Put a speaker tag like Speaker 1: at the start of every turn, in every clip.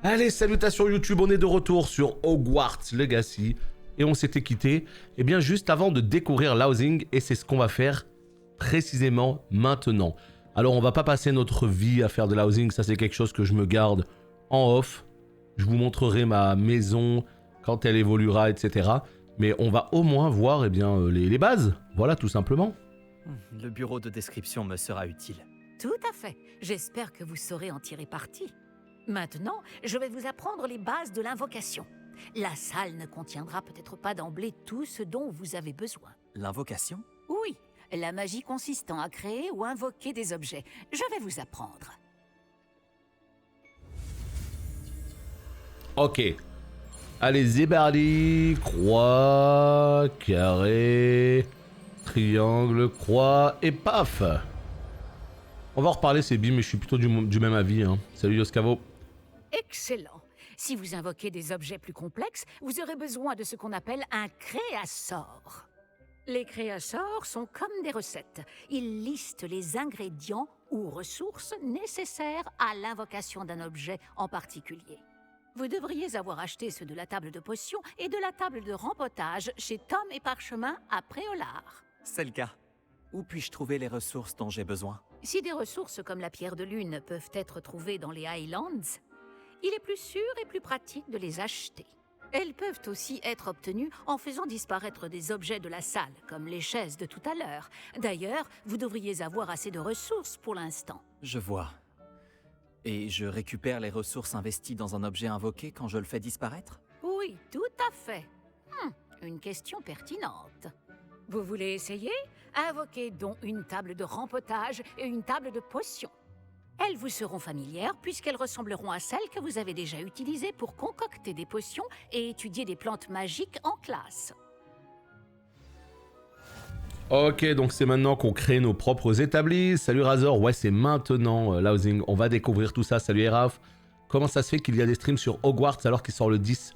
Speaker 1: Allez, salutations YouTube, on est de retour sur Hogwarts Legacy. Et on s'était quitté, eh bien juste avant de découvrir l'housing, et c'est ce qu'on va faire précisément maintenant. Alors on va pas passer notre vie à faire de l'housing, ça c'est quelque chose que je me garde en off. Je vous montrerai ma maison quand elle évoluera, etc. Mais on va au moins voir les bases, voilà tout simplement.
Speaker 2: Le bureau de description me sera utile.
Speaker 3: Tout à fait. J'espère que vous saurez en tirer parti. Maintenant, je vais vous apprendre les bases de l'invocation. La salle ne contiendra peut-être pas d'emblée tout ce dont vous avez besoin.
Speaker 2: L'invocation?
Speaker 3: Oui, la magie consistant à créer ou invoquer des objets. Je vais vous apprendre.
Speaker 1: Ok. Allez, Zébardi, croix, carré, triangle, croix et paf. On va en reparler, c'est bim, mais je suis plutôt du même avis. Hein. Salut Yoscavo.
Speaker 3: Excellent. Si vous invoquez des objets plus complexes, vous aurez besoin de ce qu'on appelle un créasort. Les créasors sont comme des recettes. Ils listent les ingrédients ou ressources nécessaires à l'invocation d'un objet en particulier. Vous devriez avoir acheté ceux de la table de potions et de la table de rempotage chez Tom et Parchemin à Préolard.
Speaker 2: C'est le cas. Où puis-je trouver les ressources dont j'ai besoin?
Speaker 3: Si des ressources comme la pierre de lune peuvent être trouvées dans les Highlands, il est plus sûr et plus pratique de les acheter. Elles peuvent aussi être obtenues en faisant disparaître des objets de la salle, comme les chaises de tout à l'heure. D'ailleurs, vous devriez avoir assez de ressources pour l'instant.
Speaker 2: Je vois. Et je récupère les ressources investies dans un objet invoqué quand je le fais disparaître?
Speaker 3: Oui, tout à fait. Une question pertinente. Vous voulez essayer? Invoquez donc une table de rempotage et une table de potions. Elles vous seront familières puisqu'elles ressembleront à celles que vous avez déjà utilisées pour concocter des potions et étudier des plantes magiques en classe.
Speaker 1: Ok, donc c'est maintenant qu'on crée nos propres établis. Salut Razor, ouais c'est maintenant l'housing. On va découvrir tout ça. Salut Eraf. Comment ça se fait qu'il y a des streams sur Hogwarts alors qu'il sort le 10?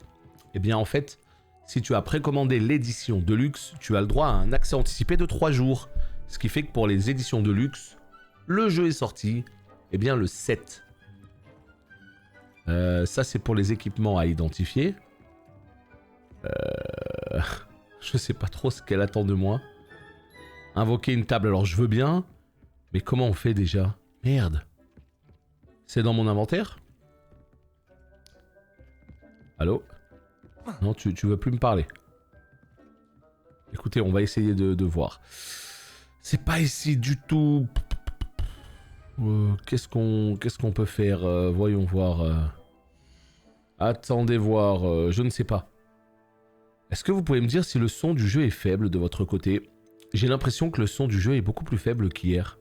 Speaker 1: Eh bien en fait, si tu as précommandé l'édition de luxe, tu as le droit à un accès anticipé de 3 jours. Ce qui fait que pour les éditions de luxe, le jeu est sorti, eh bien le 7. Ça c'est pour les équipements à identifier. Je sais pas trop ce qu'elle attend de moi. Invoquer une table, alors je veux bien, mais comment on fait déjà? Merde. C'est dans mon inventaire? Allô? Non, tu veux plus me parler. Écoutez, on va essayer de voir. C'est pas ici du tout. Qu'est-ce qu'on peut faire? Voyons voir. Attendez voir, je ne sais pas. Est-ce que vous pouvez me dire si le son du jeu est faible de votre côté? J'ai l'impression que le son du jeu est beaucoup plus faible qu'hier.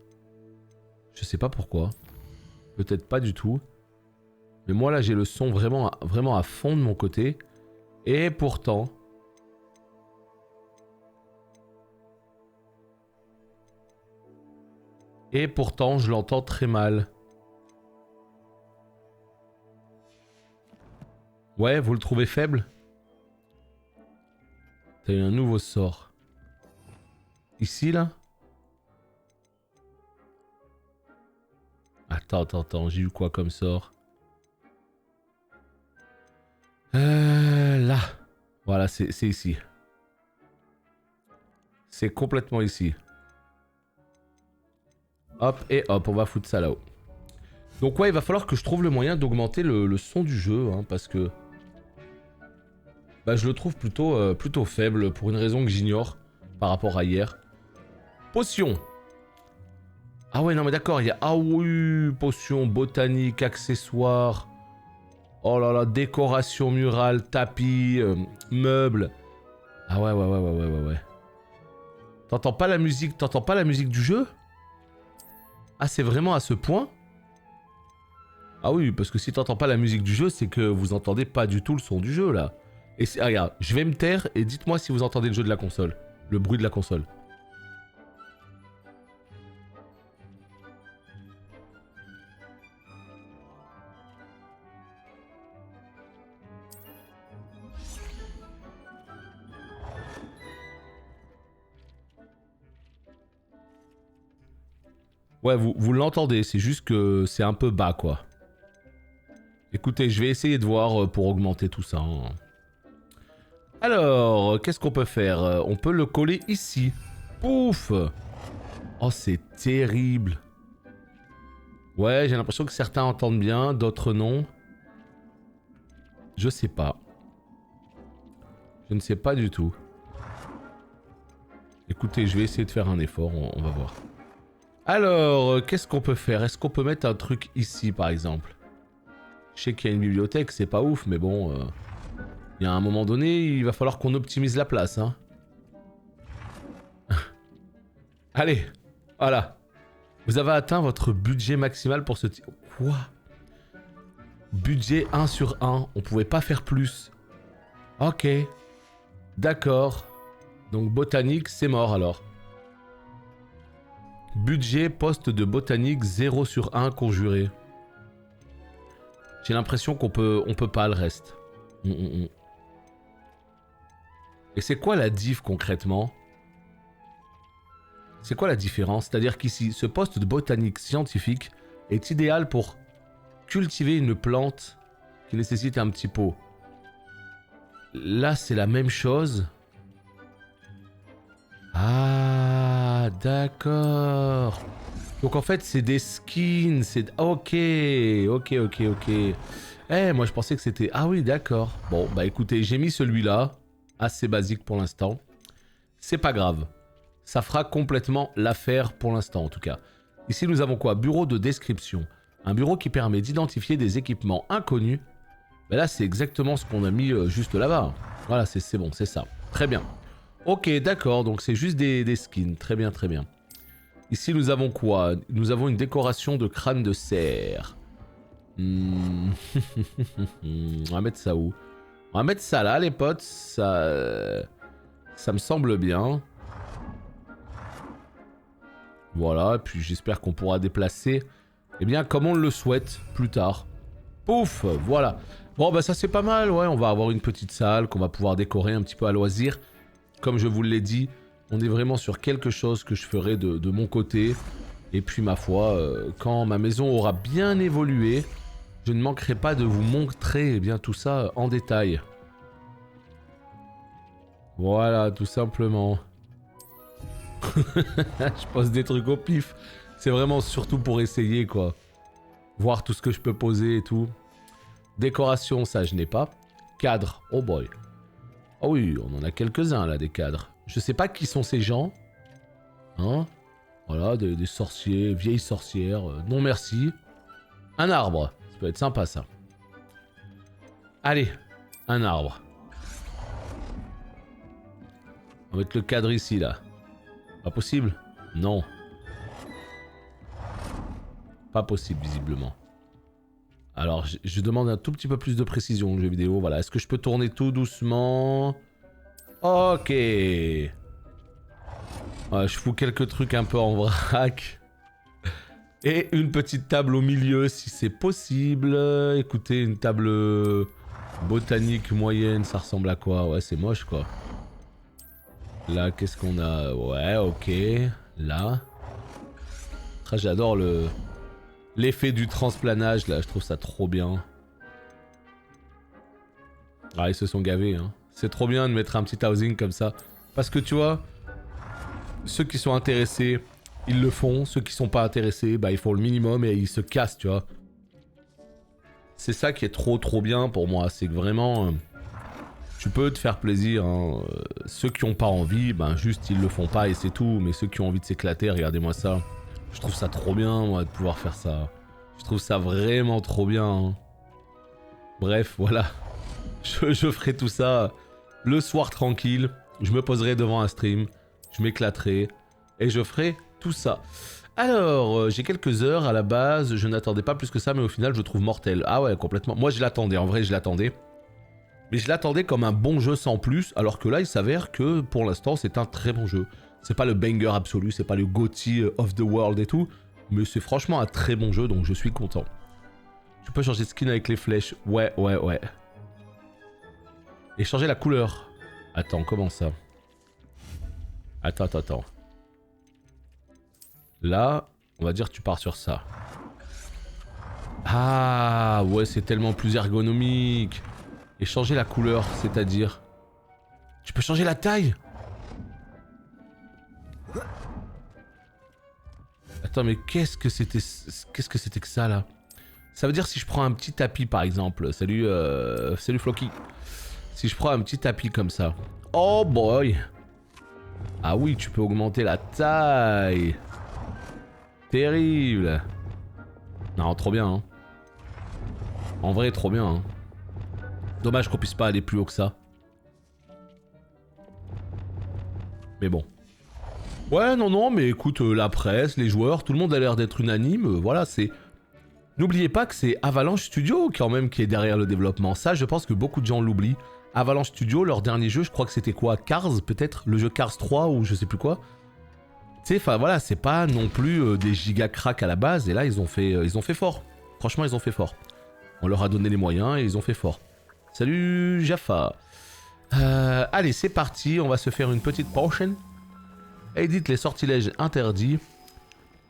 Speaker 1: Je sais pas pourquoi. Peut-être pas du tout. Mais moi là j'ai le son vraiment à fond de mon côté. Et pourtant... je l'entends très mal. Ouais, vous le trouvez faible? T'as eu un nouveau sort. Ici, là? Attends, j'ai eu quoi comme sort? Là. Voilà, c'est ici. C'est complètement ici. Hop, et hop, on va foutre ça là-haut. Donc ouais, il va falloir que je trouve le moyen d'augmenter le son du jeu, hein, parce que... Bah, je le trouve plutôt faible, pour une raison que j'ignore, par rapport à hier. Potion. Ah ouais, non mais d'accord, il y a... Ah oui, potion, botanique, accessoires. Oh là là, décoration murale, tapis, meubles. Ah ouais. T'entends pas la musique du jeu? Ah, c'est vraiment à ce point? Ah oui, parce que si t'entends pas la musique du jeu, c'est que vous entendez pas du tout le son du jeu, là. Et ah, regarde, je vais me taire et dites-moi si vous entendez le jeu de la console. Le bruit de la console. Ouais, vous l'entendez, c'est juste que c'est un peu bas, quoi. Écoutez, je vais essayer de voir pour augmenter tout ça. Hein. Alors, qu'est-ce qu'on peut faire? On peut le coller ici. Pouf! Oh, c'est terrible. Ouais, j'ai l'impression que certains entendent bien, d'autres non. Je sais pas. Je ne sais pas du tout. Écoutez, je vais essayer de faire un effort, on va voir. Alors, qu'est-ce qu'on peut faire? Est-ce qu'on peut mettre un truc ici, par exemple? Je sais qu'il y a une bibliothèque, c'est pas ouf, mais bon... il y a un moment donné, il va falloir qu'on optimise la place, hein. Allez, voilà. Vous avez atteint votre budget maximal pour ce... Quoi? Budget 1 sur 1, on pouvait pas faire plus. Ok. D'accord. Donc botanique, c'est mort alors. Budget poste de botanique 0 sur 1 conjuré. J'ai l'impression qu'on peut pas le reste. Et c'est quoi la diff concrètement? C'est quoi la différence? C'est-à-dire qu'ici, ce poste de botanique scientifique est idéal pour cultiver une plante qui nécessite un petit pot. Là, c'est la même chose. Ah, d'accord. Donc en fait, c'est des skins. C'est... Ok. Eh, moi je pensais que c'était... Ah oui, d'accord. Bon, bah écoutez, j'ai mis celui-là. Assez basique pour l'instant. C'est pas grave. Ça fera complètement l'affaire pour l'instant en tout cas. Ici nous avons quoi? Bureau de description. Un bureau qui permet d'identifier des équipements inconnus. Ben là c'est exactement ce qu'on a mis juste là-bas. Voilà, c'est bon, c'est ça. Très bien. Ok, d'accord, donc c'est juste des skins. Très bien, très bien. Ici nous avons quoi? Nous avons une décoration de crâne de cerf. On va mettre ça où? On va mettre ça là les potes. Ça me semble bien. Voilà, et puis j'espère qu'on pourra déplacer, eh bien, comme on le souhaite, plus tard. Pouf, voilà. Bon, bah ça c'est pas mal, ouais, on va avoir une petite salle qu'on va pouvoir décorer un petit peu à loisir. Comme je vous l'ai dit, on est vraiment sur quelque chose que je ferai de mon côté. Et puis, ma foi, quand ma maison aura bien évolué, je ne manquerai pas de vous montrer, eh bien, tout ça en détail. Voilà, tout simplement. Je pose des trucs au pif. C'est vraiment surtout pour essayer, quoi. Voir tout ce que je peux poser et tout. Décoration, ça, je n'ai pas. Cadre, oh boy. Oh oui, on en a quelques-uns, là, des cadres. Je sais pas qui sont ces gens. Hein? Voilà, des sorciers, vieilles sorcières. Non, merci. Un arbre. Ça peut être sympa, ça. Allez, un arbre. On va mettre le cadre ici, là. Pas possible? Non. Pas possible, visiblement. Alors, je demande un tout petit peu plus de précision au jeu vidéo. Voilà, est-ce que je peux tourner tout doucement? Ok. Ouais, je fous quelques trucs un peu en vrac. Et une petite table au milieu, si c'est possible. Écoutez, une table botanique moyenne, ça ressemble à quoi? Ouais, c'est moche, quoi. Là, qu'est-ce qu'on a? Ouais, ok. Là. Ah, j'adore l'effet du transplanage, là. Je trouve ça trop bien. Ah, ils se sont gavés, hein. C'est trop bien de mettre un petit housing comme ça. Parce que, tu vois, ceux qui sont intéressés, ils le font. Ceux qui sont pas intéressés, bah, ils font le minimum et ils se cassent, tu vois. C'est ça qui est trop bien pour moi. C'est que vraiment... tu peux te faire plaisir, hein. Ceux qui ont pas envie, ben juste ils le font pas et c'est tout. Mais ceux qui ont envie de s'éclater, regardez-moi ça. Je trouve ça trop bien, moi, de pouvoir faire ça. Je trouve ça vraiment trop bien. Hein. Bref, voilà. Je ferai tout ça le soir tranquille. Je me poserai devant un stream. Je m'éclaterai. Et je ferai tout ça. Alors, j'ai quelques heures à la base. Je n'attendais pas plus que ça, mais au final, je trouve mortel. Ah ouais, complètement. Moi, je l'attendais. En vrai, je l'attendais. Mais je l'attendais comme un bon jeu sans plus, alors que là, il s'avère que, pour l'instant, c'est un très bon jeu. C'est pas le banger absolu, c'est pas le GOTY of the world et tout, mais c'est franchement un très bon jeu, donc je suis content. Tu peux changer de skin avec les flèches. Ouais. Et changer la couleur. Attends, comment ça? Attends. Là, on va dire que tu pars sur ça. Ah, ouais, c'est tellement plus ergonomique. Et changer la couleur, c'est-à-dire... Tu peux changer la taille? Attends, mais qu'est-ce que c'était que ça, là? Ça veut dire si je prends un petit tapis, par exemple. Salut, salut Floki. Si je prends un petit tapis comme ça. Oh boy! Ah oui, tu peux augmenter la taille. Terrible. Non, trop bien, hein. En vrai, trop bien, hein. Dommage qu'on puisse pas aller plus haut que ça. Mais bon. Ouais, non, mais écoute, la presse, les joueurs, tout le monde a l'air d'être unanime. Voilà, c'est... N'oubliez pas que c'est Avalanche Studio quand même qui est derrière le développement. Ça, je pense que beaucoup de gens l'oublient. Avalanche Studio, leur dernier jeu, je crois que c'était quoi? Cars, peut-être? Le jeu Cars 3 ou je sais plus quoi. Tu sais, enfin voilà, c'est pas non plus des giga cracks à la base. Et là, ils ont fait fort. Franchement, ils ont fait fort. On leur a donné les moyens et ils ont fait fort. Salut Jaffa. Allez, c'est parti. On va se faire une petite potion. Edit les sortilèges interdits.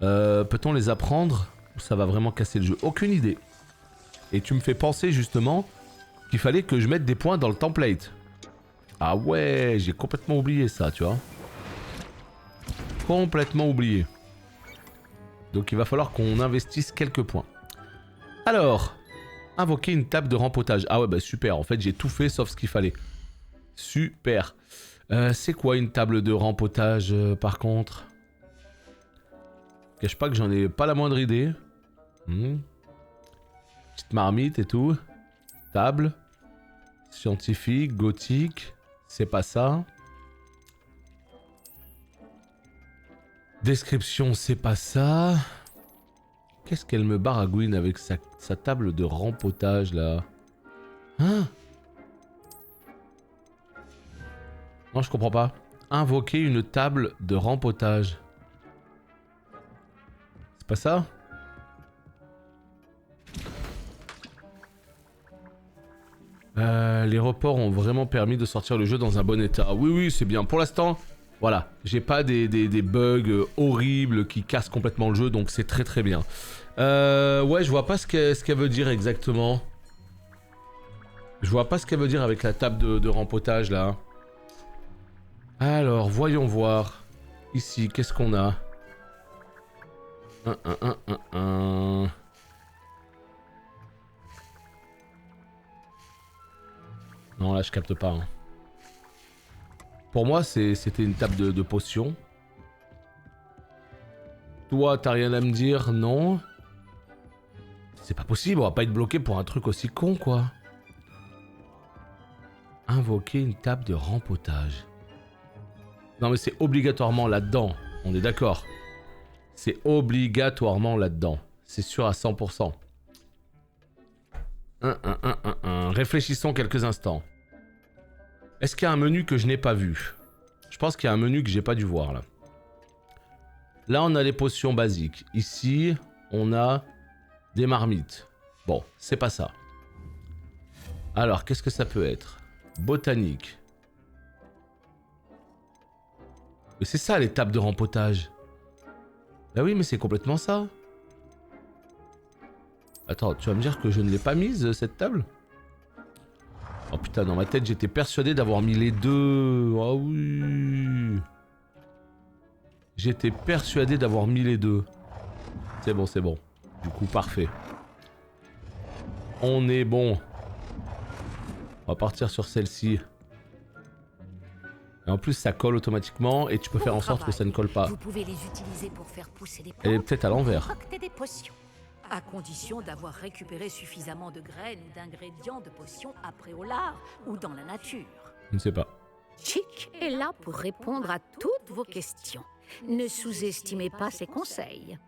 Speaker 1: Peut-on les apprendre? Ça va vraiment casser le jeu. Aucune idée. Et tu me fais penser justement qu'il fallait que je mette des points dans le template. Ah ouais, j'ai complètement oublié ça, tu vois. Complètement oublié. Donc il va falloir qu'on investisse quelques points. Alors, invoquer une table de rempotage. Ah ouais, bah super, en fait j'ai tout fait sauf ce qu'il fallait. Super. C'est quoi une table de rempotage par contre? Cache pas que j'en ai pas la moindre idée. Petite marmite et tout. Table. Scientifique, gothique. C'est pas ça. Description, c'est pas ça. Qu'est-ce qu'elle me baragouine avec sa table de rempotage là? Hein? Non, je comprends pas. Invoquer une table de rempotage. C'est pas ça? Les reports ont vraiment permis de sortir le jeu dans un bon état. Oui, c'est bien. Pour l'instant, voilà. J'ai pas des bugs horribles qui cassent complètement le jeu, donc c'est très très bien. Ouais, je vois pas ce qu'elle veut dire exactement. Je vois pas ce qu'elle veut dire avec la table de rempotage là. Alors, voyons voir. Ici, qu'est-ce qu'on a? Non, là, je capte pas. Hein. Pour moi, c'était une table de potions. Toi, t'as rien à me dire? Non. C'est pas possible, on va pas être bloqué pour un truc aussi con, quoi. Invoquer une table de rempotage. Non, mais c'est obligatoirement là-dedans. On est d'accord. C'est obligatoirement là-dedans. C'est sûr à 100%. Réfléchissons quelques instants. Est-ce qu'il y a un menu que je n'ai pas vu? Je pense qu'il y a un menu que j'ai pas dû voir là. Là, on a les potions basiques. Ici, on a des marmites. Bon, c'est pas ça. Alors, qu'est-ce que ça peut être? Botanique. Mais c'est ça les tables de rempotage. Bah oui, mais c'est complètement ça. Attends, tu vas me dire que je ne l'ai pas mise, cette table? Oh putain, dans ma tête, j'étais persuadé d'avoir mis les deux. Ah oui. J'étais persuadé d'avoir mis les deux. C'est bon, c'est bon. Du coup, parfait. On est bon. On va partir sur celle-ci. Et en plus, ça colle automatiquement et tu peux faire en sorte que ça ne colle pas.
Speaker 3: Vous pouvez les utiliser pour faire pousser des plantes.
Speaker 1: Elle est peut-être à l'envers.
Speaker 3: Concocter des potions. À condition d'avoir récupéré suffisamment de graines ou d'ingrédients de potions à Préolard ou dans la nature.
Speaker 1: Je ne sais pas.
Speaker 3: Chick est là pour répondre à toutes vos questions. Ne sous-estimez pas ses conseils.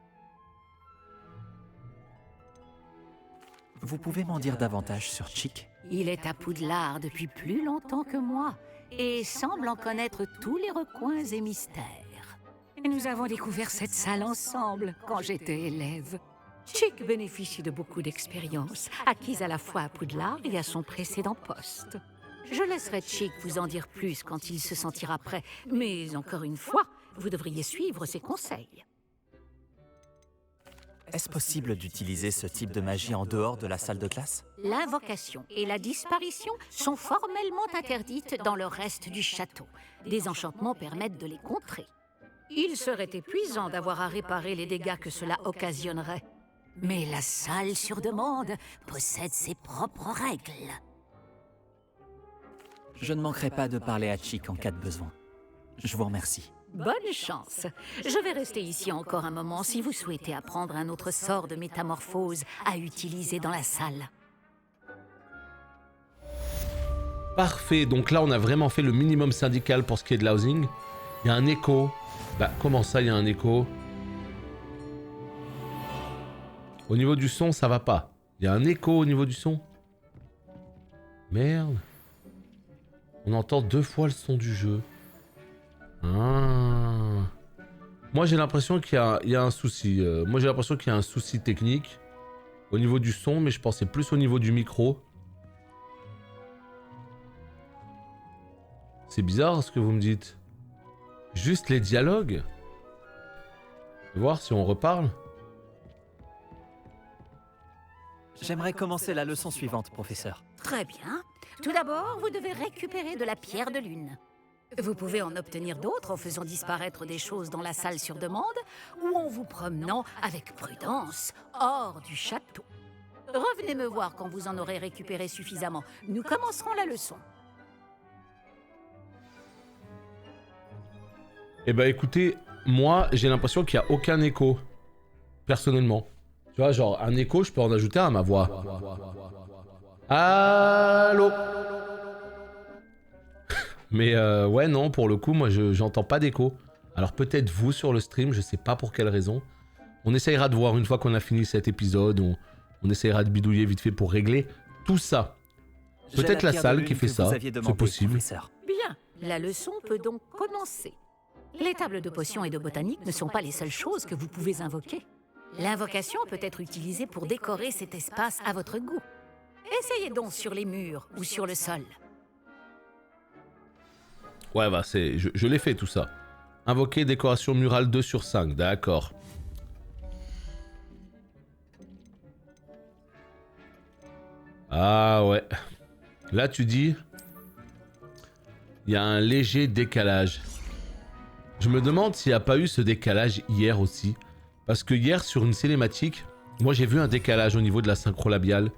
Speaker 2: Vous pouvez m'en dire davantage sur Chick?
Speaker 3: Il est à Poudlard depuis plus longtemps que moi et semble en connaître tous les recoins et mystères. Nous avons découvert cette salle ensemble quand j'étais élève. Chick bénéficie de beaucoup d'expérience, acquise à la fois à Poudlard et à son précédent poste. Je laisserai Chick vous en dire plus quand il se sentira prêt, mais encore une fois, vous devriez suivre ses conseils.
Speaker 2: Est-ce possible d'utiliser ce type de magie en dehors de la salle de classe?
Speaker 3: L'invocation et la disparition sont formellement interdites dans le reste du château. Des enchantements permettent de les contrer. Il serait épuisant d'avoir à réparer les dégâts que cela occasionnerait. Mais la salle sur demande possède ses propres règles.
Speaker 2: Je ne manquerai pas de parler à Chick en cas de besoin. Je vous remercie.
Speaker 3: Bonne chance. Je vais rester ici encore un moment si vous souhaitez apprendre un autre sort de métamorphose à utiliser dans la salle.
Speaker 1: Parfait, donc là on a vraiment fait le minimum syndical pour ce qui est de l'housing. Il y a un écho. Bah comment ça il y a un écho? Au niveau du son ça va pas. Il y a un écho au niveau du son. Merde. On entend 2 fois le son du jeu. Ah. Moi j'ai l'impression qu'il y a un souci. Moi j'ai l'impression qu'il y a un souci technique au niveau du son, mais je pensais plus au niveau du micro. C'est bizarre ce que vous me dites. Juste les dialogues. On va voir si on reparle.
Speaker 2: J'aimerais commencer la leçon suivante, professeur.
Speaker 3: Très bien. Tout d'abord, vous devez récupérer de la pierre de lune. Vous pouvez en obtenir d'autres en faisant disparaître des choses dans la salle sur demande ou en vous promenant avec prudence hors du château. Revenez me voir quand vous en aurez récupéré suffisamment. Nous commencerons la leçon.
Speaker 1: Eh bah écoutez, moi j'ai l'impression qu'il n'y a aucun écho. Personnellement. Tu vois, genre un écho, je peux en ajouter un à ma voix. Allô. Mais ouais, non, pour le coup, moi, j'entends pas d'écho. Alors peut-être vous sur le stream, je sais pas pour quelle raison. On essayera de voir une fois qu'on a fini cet épisode. On essayera de bidouiller vite fait pour régler tout ça. Peut-être la salle qui fait ça, c'est possible.
Speaker 2: Professeur.
Speaker 3: Bien, la leçon peut donc commencer. Les tables de potions et de botanique ne sont pas les seules choses que vous pouvez invoquer. L'invocation peut être utilisée pour décorer cet espace à votre goût. Essayez donc sur les murs ou sur le sol.
Speaker 1: Ouais, bah je l'ai fait tout ça. Invoquer décoration murale 2 sur 5, d'accord. Ah ouais. Là tu dis... Il y a un léger décalage. Je me demande s'il n'y a pas eu ce décalage hier aussi. Parce que hier sur une cinématique, moi j'ai vu un décalage au niveau de la synchro labiale.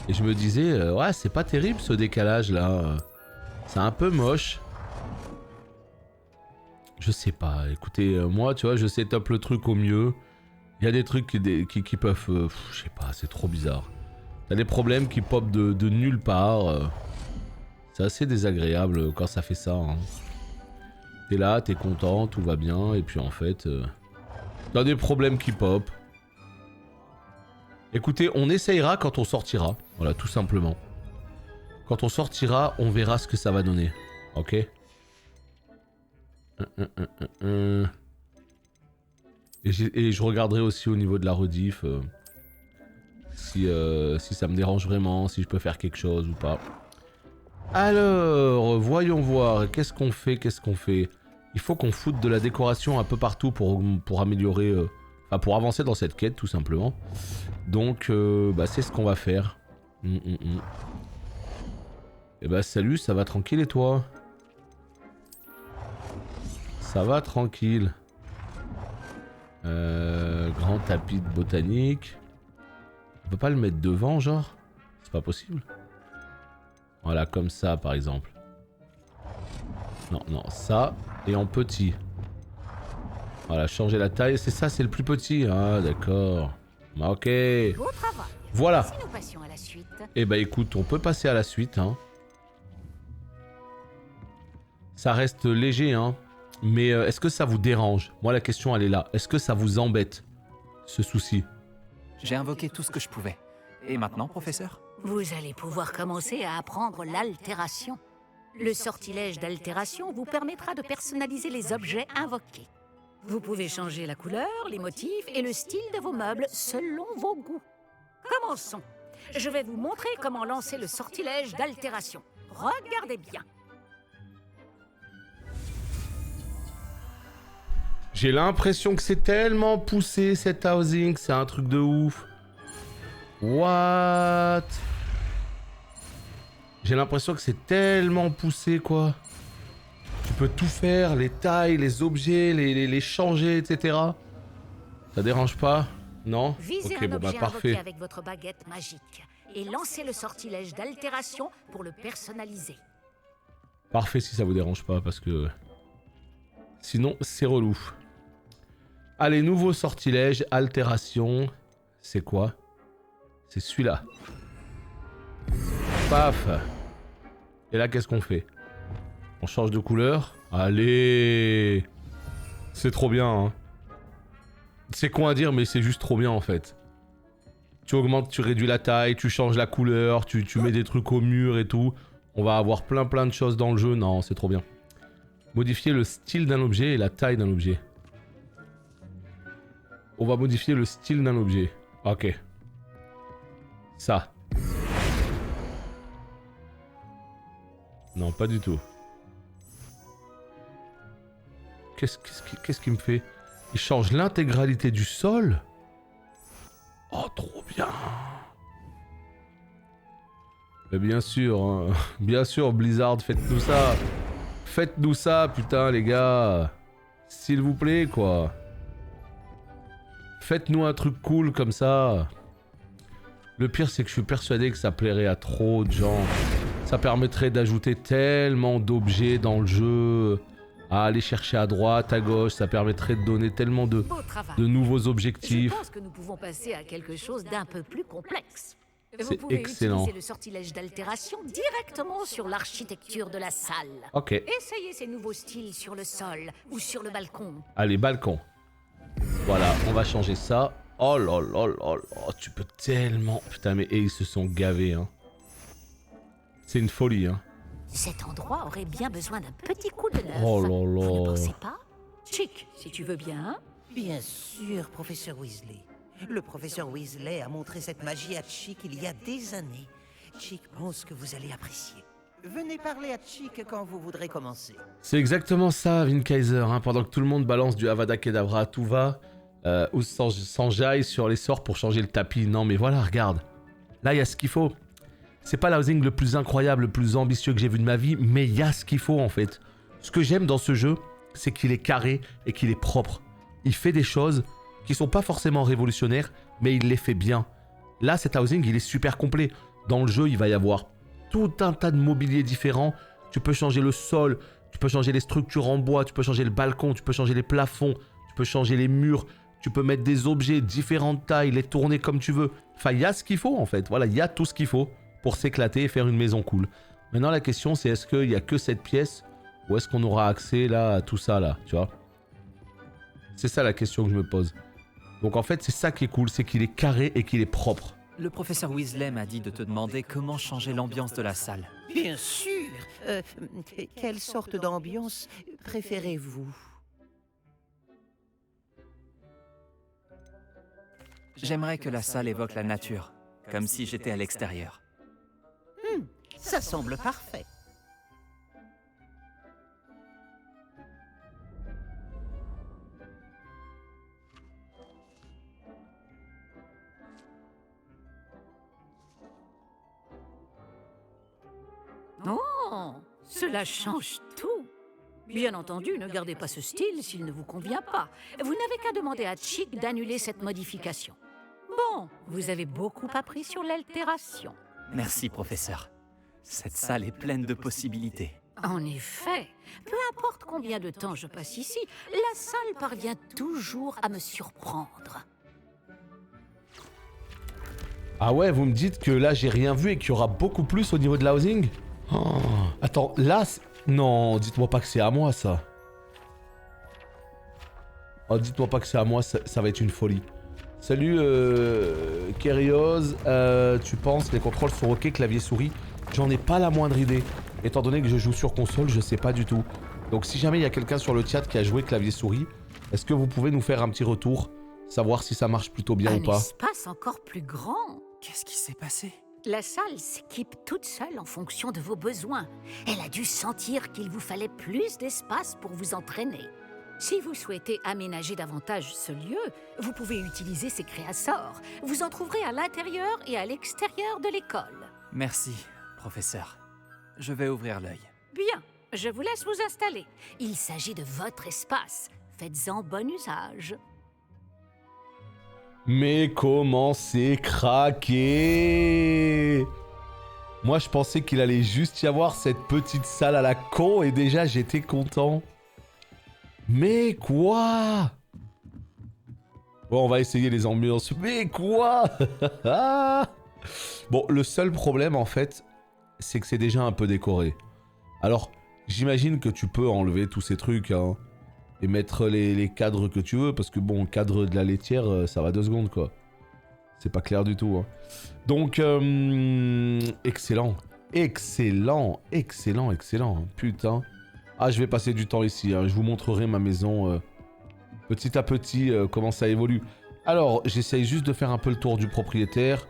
Speaker 1: Et je me disais, ouais c'est pas terrible ce décalage là. C'est un peu moche. Je sais pas, écoutez, moi tu vois je setup le truc au mieux. Il y a des trucs qui peuvent... je sais pas, c'est trop bizarre. T'as des problèmes qui popent de nulle part. C'est assez désagréable quand ça fait ça. Hein. T'es là, t'es content, tout va bien, et puis en fait... t'as des problèmes qui popent. Écoutez, on essayera quand on sortira. Voilà, tout simplement. Quand on sortira, on verra ce que ça va donner. Ok ? Et je regarderai aussi au niveau de la rediff si ça me dérange vraiment, si je peux faire quelque chose ou pas. Alors, voyons voir. Qu'est-ce qu'on fait? Il faut qu'on foute de la décoration un peu partout pour améliorer... Enfin, pour avancer dans cette quête, tout simplement. Donc, bah, c'est ce qu'on va faire. Et bah, salut, ça va tranquille et toi? Ça va tranquille. Grand tapis de botanique. On peut pas le mettre devant, genre? C'est pas possible. Voilà, comme ça, par exemple. Non, non, ça, et en petit. Voilà, changer la taille. C'est ça, c'est le plus petit. Ah, d'accord. Ok.
Speaker 3: Beau travail.
Speaker 1: Voilà.
Speaker 3: Si nous passions à la suite.
Speaker 1: Eh bah écoute, on peut passer à la suite. Hein. Ça reste léger, hein. Mais est-ce que ça vous dérange? Moi, la question, elle est là. Est-ce que ça vous embête, ce souci?
Speaker 2: J'ai invoqué tout ce que je pouvais. Et maintenant, professeur?
Speaker 3: Vous allez pouvoir commencer à apprendre l'altération. Le sortilège d'altération vous permettra de personnaliser les objets invoqués. Vous pouvez changer la couleur, les motifs et le style de vos meubles selon vos goûts. Commençons. Je vais vous montrer comment lancer le sortilège d'altération. Regardez bien.
Speaker 1: J'ai l'impression que c'est tellement poussé cet housing, c'est un truc de ouf. What? J'ai l'impression que c'est tellement poussé quoi. Tu peux tout faire, les tailles, les objets, les changer, etc. Ça dérange pas? Non?
Speaker 3: Visez
Speaker 1: Ok,
Speaker 3: un
Speaker 1: bon bah
Speaker 3: objet invoqué
Speaker 1: parfait.
Speaker 3: avec votre baguette magique et lancez le sortilège d'altération pour le personnaliser.
Speaker 1: Parfait si ça vous dérange pas parce que... Sinon c'est relou. Allez, nouveau sortilège, altération. C'est quoi? C'est celui-là. Paf. Et là qu'est-ce qu'on fait? On change de couleur. Allez. C'est trop bien hein. C'est con à dire mais c'est juste trop bien en fait. Tu augmentes, tu réduis la taille, tu changes la couleur, tu mets des trucs au mur et tout. On va avoir plein de choses dans le jeu. Non, c'est trop bien. Modifier le style d'un objet et la taille d'un objet. On va modifier le style d'un objet. Ok. Ça. Non, pas du tout. Qu'est-ce qu'il me fait? Il change l'intégralité du sol? Oh, trop bien. Mais bien sûr, hein. Bien sûr, Blizzard, faites-nous ça. Faites-nous ça, putain, les gars. S'il vous plaît, quoi. Faites-nous un truc cool comme ça. Le pire, c'est que je suis persuadé que ça plairait à trop de gens. Ça permettrait d'ajouter tellement d'objets dans le jeu. À aller chercher à droite, à gauche. Ça permettrait de donner tellement de nouveaux objectifs.
Speaker 3: Je pense que nous pouvons passer à quelque chose d'un peu plus complexe. Vous
Speaker 1: C'est
Speaker 3: pouvez
Speaker 1: excellent.
Speaker 3: utiliser le sortilège d'altération directement sur l'architecture de la salle.
Speaker 1: Ok.
Speaker 3: Essayez ces nouveaux styles sur le sol ou sur le balcon.
Speaker 1: Allez, balcon. Voilà, on va changer ça. Oh là là là là, tu peux tellement... Putain, mais ils se sont gavés, hein. C'est une folie, hein.
Speaker 3: Cet endroit aurait bien besoin d'un petit coup de neuf.
Speaker 1: Oh là
Speaker 3: Vous ne
Speaker 1: là.
Speaker 3: pensez pas? Chic, si tu veux bien.
Speaker 4: Bien sûr, professeur Weasley. Le professeur Weasley a montré cette magie à Chick il y a des années. Chick pense que vous allez apprécier. Venez parler à Chick quand vous voudrez commencer.
Speaker 1: C'est exactement ça, Vin Kaiser, hein. Pendant que tout le monde balance du Avada Kedavra à tout va, ou s'enjaille sur les sorts pour changer le tapis. Non mais voilà, regarde. Là, il y a ce qu'il faut. C'est pas l'housing le plus incroyable, le plus ambitieux que j'ai vu de ma vie, mais il y a ce qu'il faut en fait. Ce que j'aime dans ce jeu, c'est qu'il est carré et qu'il est propre. Il fait des choses qui sont pas forcément révolutionnaires, mais il les fait bien. Là, cet housing, il est super complet. Dans le jeu, il va y avoir tout un tas de mobilier différents. Tu peux changer le sol, tu peux changer les structures en bois, tu peux changer le balcon, tu peux changer les plafonds, tu peux changer les murs, tu peux mettre des objets différentes tailles, les tourner comme tu veux. Enfin, il y a ce qu'il faut en fait. Voilà, il y a tout ce qu'il faut pour s'éclater et faire une maison cool. Maintenant, la question, c'est est-ce qu'il n'y a que cette pièce ou est-ce qu'on aura accès là à tout ça là, tu vois? C'est ça la question que je me pose. Donc en fait, c'est ça qui est cool, c'est qu'il est carré et qu'il est propre.
Speaker 2: Le professeur Weasley m'a dit de te demander comment changer l'ambiance de la salle.
Speaker 4: Bien sûr. Quelle sorte d'ambiance préférez-vous?
Speaker 2: J'aimerais que la salle évoque la nature, comme si j'étais à l'extérieur.
Speaker 4: Ça semble parfait.
Speaker 3: Oh, cela change tout. Bien entendu, ne gardez pas ce style s'il ne vous convient pas. Vous n'avez qu'à demander à Chick d'annuler cette modification. Bon, vous avez beaucoup appris sur l'altération.
Speaker 2: Merci, professeur. Cette salle est pleine de possibilités.
Speaker 3: En effet, peu importe combien de temps je passe ici, la salle parvient toujours à me surprendre.
Speaker 1: Ah ouais, vous me dites que là, j'ai rien vu et qu'il y aura beaucoup plus au niveau de l'housing? Oh, attends, là... Non, dites-moi pas que c'est à moi, ça. Oh, dites-moi pas que c'est à moi, ça va être une folie. Salut, Kerios. Tu penses les contrôles sont ok, clavier souris? J'en ai pas la moindre idée. Étant donné que je joue sur console, je sais pas du tout. Donc si jamais il y a quelqu'un sur le chat qui a joué clavier souris, est-ce que vous pouvez nous faire un petit retour? Savoir si ça marche plutôt bien ou pas?
Speaker 3: Un espace encore plus grand.
Speaker 2: Qu'est-ce qui s'est passé?
Speaker 3: La salle s'équipe toute seule en fonction de vos besoins. Elle a dû sentir qu'il vous fallait plus d'espace pour vous entraîner. Si vous souhaitez aménager davantage ce lieu, vous pouvez utiliser ces créassors. Vous en trouverez à l'intérieur et à l'extérieur de l'école.
Speaker 2: Merci, professeur. Je vais ouvrir l'œil.
Speaker 3: Bien, je vous laisse vous installer. Il s'agit de votre espace. Faites-en bon usage.
Speaker 1: Mais comment c'est craqué? Moi, je pensais qu'il allait juste y avoir cette petite salle à la con et déjà, j'étais content. Mais quoi? Bon, on va essayer les ambiances. Mais quoi? Bon, le seul problème, en fait, c'est que c'est déjà un peu décoré. Alors, j'imagine que tu peux enlever tous ces trucs, hein, et mettre les cadres que tu veux, parce que bon, le cadre de la laitière, ça va 2 secondes, quoi. C'est pas clair du tout, hein. Donc, excellent. Excellent, excellent, excellent. Hein. Putain. Ah, je vais passer du temps ici, hein. Je vous montrerai ma maison petit à petit, comment ça évolue. Alors, j'essaye juste de faire un peu le tour du propriétaire.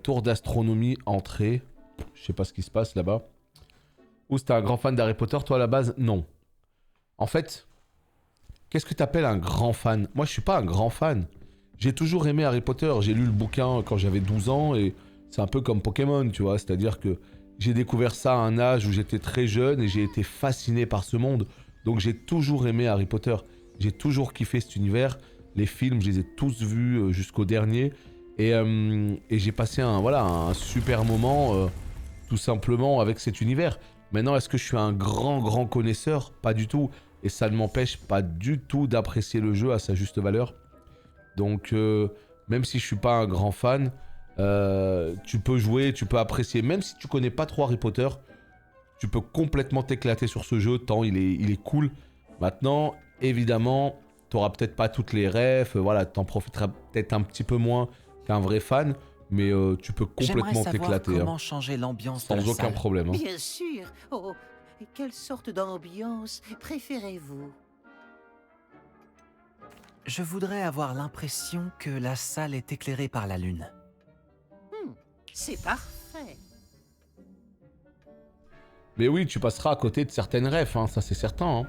Speaker 1: Tour d'astronomie, entrée. Je sais pas ce qui se passe là-bas. Ou c'était un grand fan d'Harry Potter, toi à la base? Non. En fait, qu'est-ce que t'appelles un grand fan? Moi, je suis pas un grand fan. J'ai toujours aimé Harry Potter. J'ai lu le bouquin quand j'avais 12 ans et c'est un peu comme Pokémon, tu vois. C'est-à-dire que j'ai découvert ça à un âge où j'étais très jeune et j'ai été fasciné par ce monde. Donc j'ai toujours aimé Harry Potter. J'ai toujours kiffé cet univers. Les films, je les ai tous vus jusqu'au dernier. Et j'ai passé un super moment, tout simplement, avec cet univers. Maintenant, est-ce que je suis un grand connaisseur? Pas du tout. Et ça ne m'empêche pas du tout d'apprécier le jeu à sa juste valeur. Donc, même si je suis pas un grand fan, tu peux jouer, tu peux apprécier. Même si tu connais pas trop Harry Potter, tu peux complètement t'éclater sur ce jeu, tant il est cool. Maintenant, évidemment, tu n'auras peut-être pas toutes les refs, voilà, tu en profiteras peut-être un petit peu moins qu'un vrai fan, mais tu peux complètement t'éclater.
Speaker 2: Comment changer l'ambiance
Speaker 1: sans aucun problème. Hein.
Speaker 4: Bien sûr. Oh, quelle sorte d'ambiance préférez-vous?
Speaker 2: Je voudrais avoir l'impression que la salle est éclairée par la lune.
Speaker 4: C'est parfait.
Speaker 1: Mais oui, tu passeras à côté de certaines refs, hein, ça c'est certain. Hein.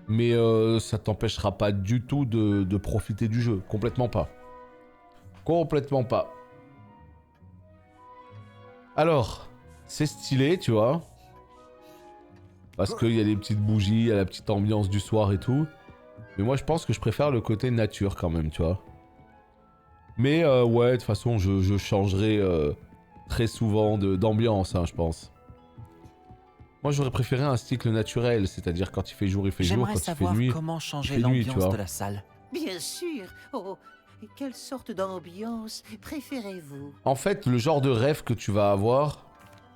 Speaker 1: Mais ça t'empêchera pas du tout de profiter du jeu. Complètement pas. Complètement pas. Alors, c'est stylé, tu vois. Parce qu'il y a des petites bougies, il y a la petite ambiance du soir et tout. Mais moi, je pense que je préfère le côté nature quand même, tu vois. Mais ouais, de toute façon, je changerai très souvent d'ambiance, hein, je pense. Moi, j'aurais préféré un cycle naturel, c'est-à-dire quand il fait jour, il fait jour, quand il fait nuit,
Speaker 2: comment changer
Speaker 1: il fait nuit, tu
Speaker 2: l'ambiance
Speaker 1: vois.
Speaker 2: de la salle.
Speaker 4: Bien sûr. Oh, quelle sorte d'ambiance préférez-vous?
Speaker 1: En fait, le genre de rêve que tu vas avoir,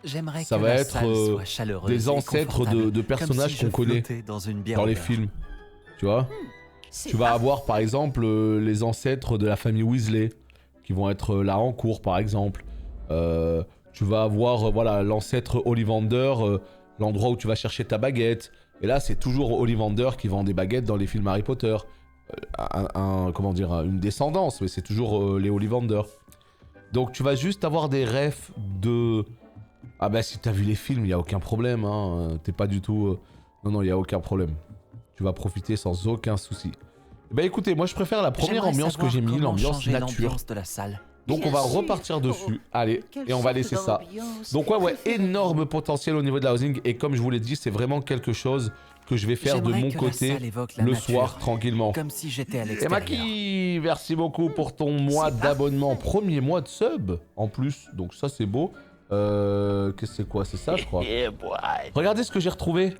Speaker 2: J'aimerais
Speaker 1: ça
Speaker 2: que
Speaker 1: va
Speaker 2: la
Speaker 1: être
Speaker 2: salle soit chaleureuse
Speaker 1: des
Speaker 2: et
Speaker 1: ancêtres
Speaker 2: confortable,
Speaker 1: de personnages
Speaker 2: comme si
Speaker 1: qu'on connaît
Speaker 2: je flottais dans une bière
Speaker 1: dans les
Speaker 2: au beurre.
Speaker 1: films, tu vois. Tu vas avoir par exemple les ancêtres de la famille Weasley, qui vont être là en cours par exemple. Tu vas avoir voilà l'ancêtre Ollivander, l'endroit où tu vas chercher ta baguette. Et là c'est toujours Ollivander qui vend des baguettes dans les films Harry Potter. Comment dire, une descendance, mais c'est toujours les Ollivander. Donc tu vas juste avoir des refs de... Ah bah si t'as vu les films, y a aucun problème, hein. T'es pas du tout... Non, y a aucun problème. Tu vas profiter sans aucun souci. Bah écoutez, moi je préfère la première ambiance que j'ai mis, l'ambiance nature.
Speaker 2: De la salle.
Speaker 1: Donc on va repartir dessus, allez, et on va laisser ça. Donc ouais, énorme potentiel au niveau de la housing, et comme je vous l'ai dit, c'est vraiment quelque chose que je vais faire de mon côté le soir, tranquillement.
Speaker 2: Comme si j'étais à
Speaker 1: Et
Speaker 2: l'extérieur.
Speaker 1: Maki, merci beaucoup pour ton mois d'abonnement, premier mois de sub, en plus, donc ça c'est beau. Qu'est-ce que c'est quoi? C'est ça, je crois. Regardez ce que j'ai retrouvé.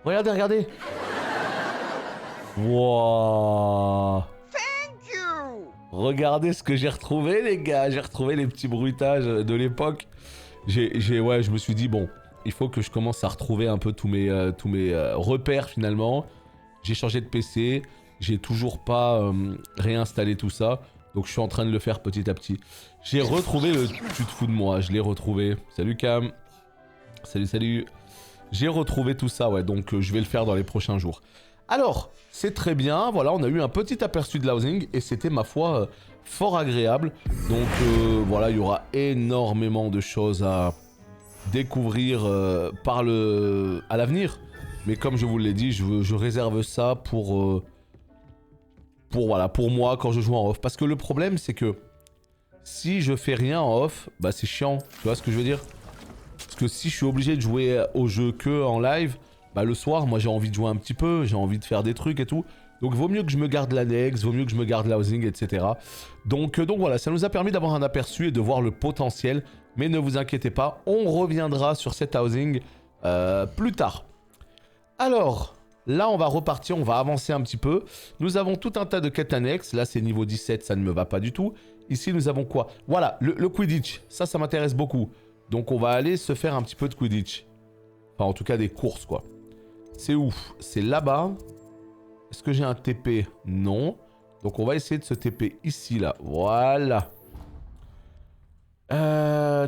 Speaker 1: Regardez. Wow. Regardez ce que j'ai retrouvé, les gars. J'ai retrouvé les petits bruitages de l'époque. Ouais, je me suis dit, bon, il faut que je commence à retrouver un peu tous mes repères, finalement. J'ai changé de PC. J'ai toujours pas réinstallé tout ça. Donc, je suis en train de le faire petit à petit. J'ai retrouvé le... Tu te fous de moi, je l'ai retrouvé. Salut, Cam. Salut. J'ai retrouvé tout ça, ouais. Donc, je vais le faire dans les prochains jours. Alors, c'est très bien, voilà, on a eu un petit aperçu de l'housing et c'était, ma foi, fort agréable. Donc, voilà, il y aura énormément de choses à découvrir à l'avenir. Mais comme je vous l'ai dit, je réserve ça pour moi quand je joue en off. Parce que le problème, c'est que si je fais rien en off, bah c'est chiant. Tu vois ce que je veux dire? Parce que si je suis obligé de jouer au jeu que en live, bah le soir, moi j'ai envie de jouer un petit peu, j'ai envie de faire des trucs et tout. Donc vaut mieux que je me garde l'annexe, vaut mieux que je me garde l'housing, etc. Donc voilà, ça nous a permis d'avoir un aperçu et de voir le potentiel. Mais ne vous inquiétez pas, on reviendra sur cet housing plus tard. Alors, là on va repartir, on va avancer un petit peu. Nous avons tout un tas de quêtes annexes. Là c'est niveau 17, ça ne me va pas du tout. Ici nous avons quoi? Voilà, le Quidditch. Ça m'intéresse beaucoup. Donc on va aller se faire un petit peu de Quidditch. Enfin en tout cas des courses quoi. C'est où? C'est là-bas. Est-ce que j'ai un TP? Non. Donc on va essayer de se TP ici là. Voilà.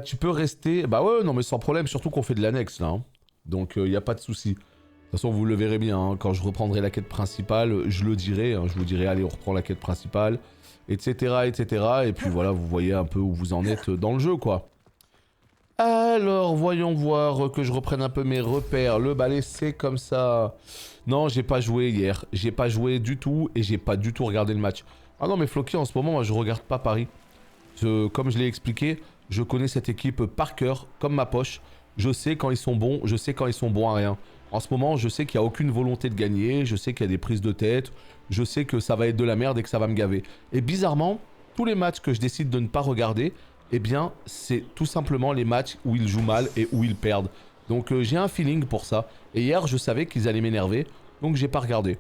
Speaker 1: Tu peux rester... Bah ouais, non mais sans problème, surtout qu'on fait de l'annexe là. Hein. Donc il n'y a pas de souci. De toute façon, vous le verrez bien, hein, quand je reprendrai la quête principale, je le dirai. Hein, je vous dirai, allez, on reprend la quête principale, etc., etc. Et puis voilà, vous voyez un peu où vous en êtes dans le jeu, quoi. Alors, voyons voir que je reprenne un peu mes repères. Le balai, c'est comme ça. Non, j'ai pas joué hier. J'ai pas joué du tout et j'ai pas du tout regardé le match. Ah non, mais Floki, en ce moment, moi, je regarde pas Paris. Comme je l'ai expliqué, je connais cette équipe par cœur, comme ma poche. Je sais quand ils sont bons, je sais quand ils sont bons à rien. En ce moment, je sais qu'il n'y a aucune volonté de gagner, je sais qu'il y a des prises de tête, je sais que ça va être de la merde et que ça va me gaver. Et bizarrement, tous les matchs que je décide de ne pas regarder, eh bien, c'est tout simplement les matchs où ils jouent mal et où ils perdent. Donc j'ai un feeling pour ça. Et hier, je savais qu'ils allaient m'énerver, donc j'ai pas regardé.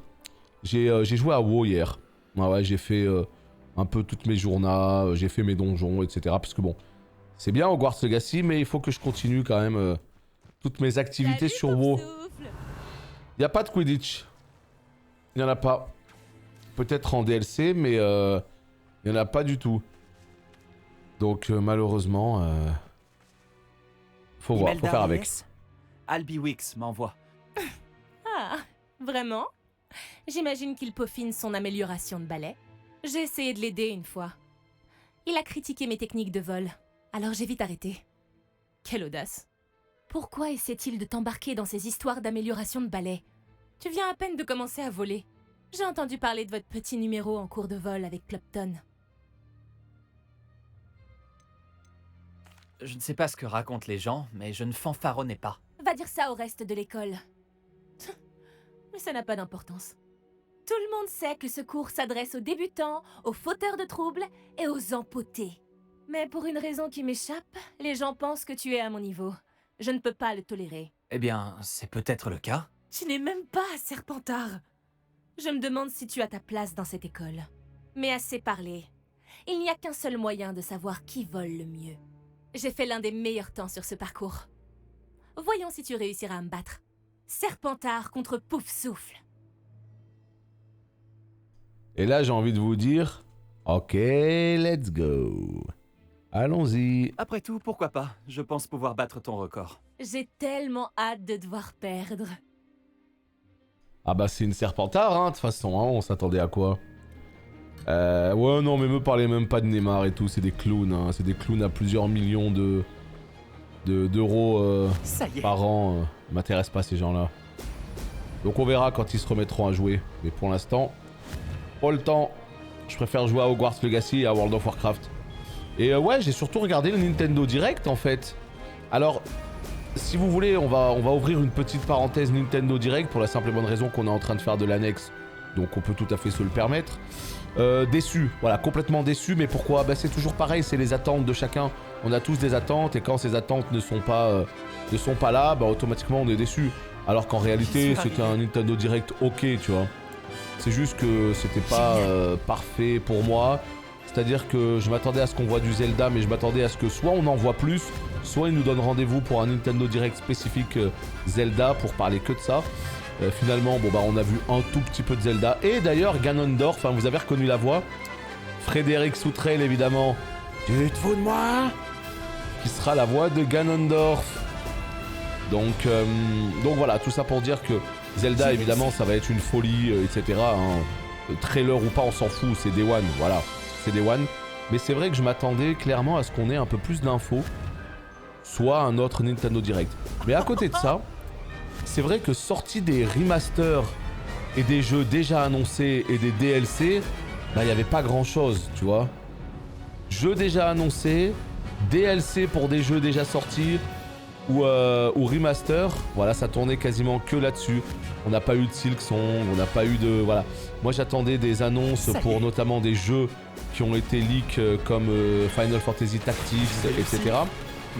Speaker 1: J'ai joué à WoW hier. Ouais, j'ai fait un peu toutes mes journées, j'ai fait mes donjons, etc. Parce que bon, c'est bien Hogwarts Legacy, mais il faut que je continue quand même toutes mes activités sur WoW. Il n'y a pas de Quidditch. Il n'y en a pas. Peut-être en DLC, mais il n'y en a pas du tout. Donc malheureusement, faut voir, faut faire avec.
Speaker 2: Albi Wix m'envoie.
Speaker 5: Ah, vraiment? J'imagine qu'il peaufine son amélioration de balai. J'ai essayé de l'aider une fois. Il a critiqué mes techniques de vol, alors j'ai vite arrêté. Quelle audace. Pourquoi essaie-t-il de t'embarquer dans ces histoires d'amélioration de balai? Tu viens à peine de commencer à voler. J'ai entendu parler de votre petit numéro en cours de vol avec Clopton.
Speaker 2: Je ne sais pas ce que racontent les gens, mais je ne fanfaronnais pas.
Speaker 5: Va dire ça au reste de l'école. Mais ça n'a pas d'importance. Tout le monde sait que ce cours s'adresse aux débutants, aux fauteurs de troubles et aux empotés. Mais pour une raison qui m'échappe, les gens pensent que tu es à mon niveau. Je ne peux pas le tolérer.
Speaker 2: Eh bien, c'est peut-être le cas.
Speaker 5: Tu n'es même pas Serpentard. Je me demande si tu as ta place dans cette école. Mais assez parlé. Il n'y a qu'un seul moyen de savoir qui vole le mieux. J'ai fait l'un des meilleurs temps sur ce parcours. Voyons si tu réussiras à me battre. Serpentard contre Poufsouffle.
Speaker 1: Et là, j'ai envie de vous dire... Ok, let's go. Allons-y.
Speaker 2: Après tout, pourquoi pas? Je pense pouvoir battre ton record.
Speaker 5: J'ai tellement hâte de devoir perdre.
Speaker 1: Ah bah c'est une Serpentard, hein, de toute façon, hein, on s'attendait à quoi? Ouais, non, mais me parlez même pas de Neymar et tout, c'est des clowns, hein, c'est des clowns à plusieurs millions d'euros par an. M'intéresse pas ces gens-là. Donc on verra quand ils se remettront à jouer. Mais pour l'instant, pas le temps. Je préfère jouer à Hogwarts Legacy et à World of Warcraft. Et ouais, j'ai surtout regardé le Nintendo Direct en fait. Alors, si vous voulez, on va ouvrir une petite parenthèse Nintendo Direct pour la simple et bonne raison qu'on est en train de faire de l'annexe. Donc on peut tout à fait se le permettre. Déçu, voilà, complètement déçu, mais pourquoi? Bah c'est toujours pareil, c'est les attentes de chacun. On a tous des attentes et quand ces attentes ne sont pas là, bah automatiquement on est déçu. Alors qu'en réalité, c'était un Nintendo Direct ok, tu vois. C'est juste que c'était pas parfait pour moi. C'est-à-dire que je m'attendais à ce qu'on voit du Zelda, mais je m'attendais à ce que soit on en voit plus, soit ils nous donnent rendez-vous pour un Nintendo Direct spécifique Zelda pour parler que de ça. Finalement, bon bah on a vu un tout petit peu de Zelda. Et d'ailleurs, Ganondorf, hein, vous avez reconnu la voix. Frédéric Soutrel, évidemment. Tu te fous de moi? Qui sera la voix de Ganondorf. Donc voilà, tout ça pour dire que Zelda, évidemment, ça va être une folie, etc. Hein. Trailer ou pas, on s'en fout, c'est Day One, voilà. C'est Day One. Mais c'est vrai que je m'attendais clairement à ce qu'on ait un peu plus d'infos. Soit un autre Nintendo Direct. Mais à côté de ça... c'est vrai que sorti des remasters et des jeux déjà annoncés et des DLC, bah il n'y avait pas grand chose, tu vois. Jeux déjà annoncés, DLC pour des jeux déjà sortis ou remaster, voilà, ça tournait quasiment que là-dessus. On n'a pas eu de Silksong, on n'a pas eu de... Voilà. Moi j'attendais des annonces pour notamment des jeux qui ont été leaks comme Final Fantasy Tactics, etc.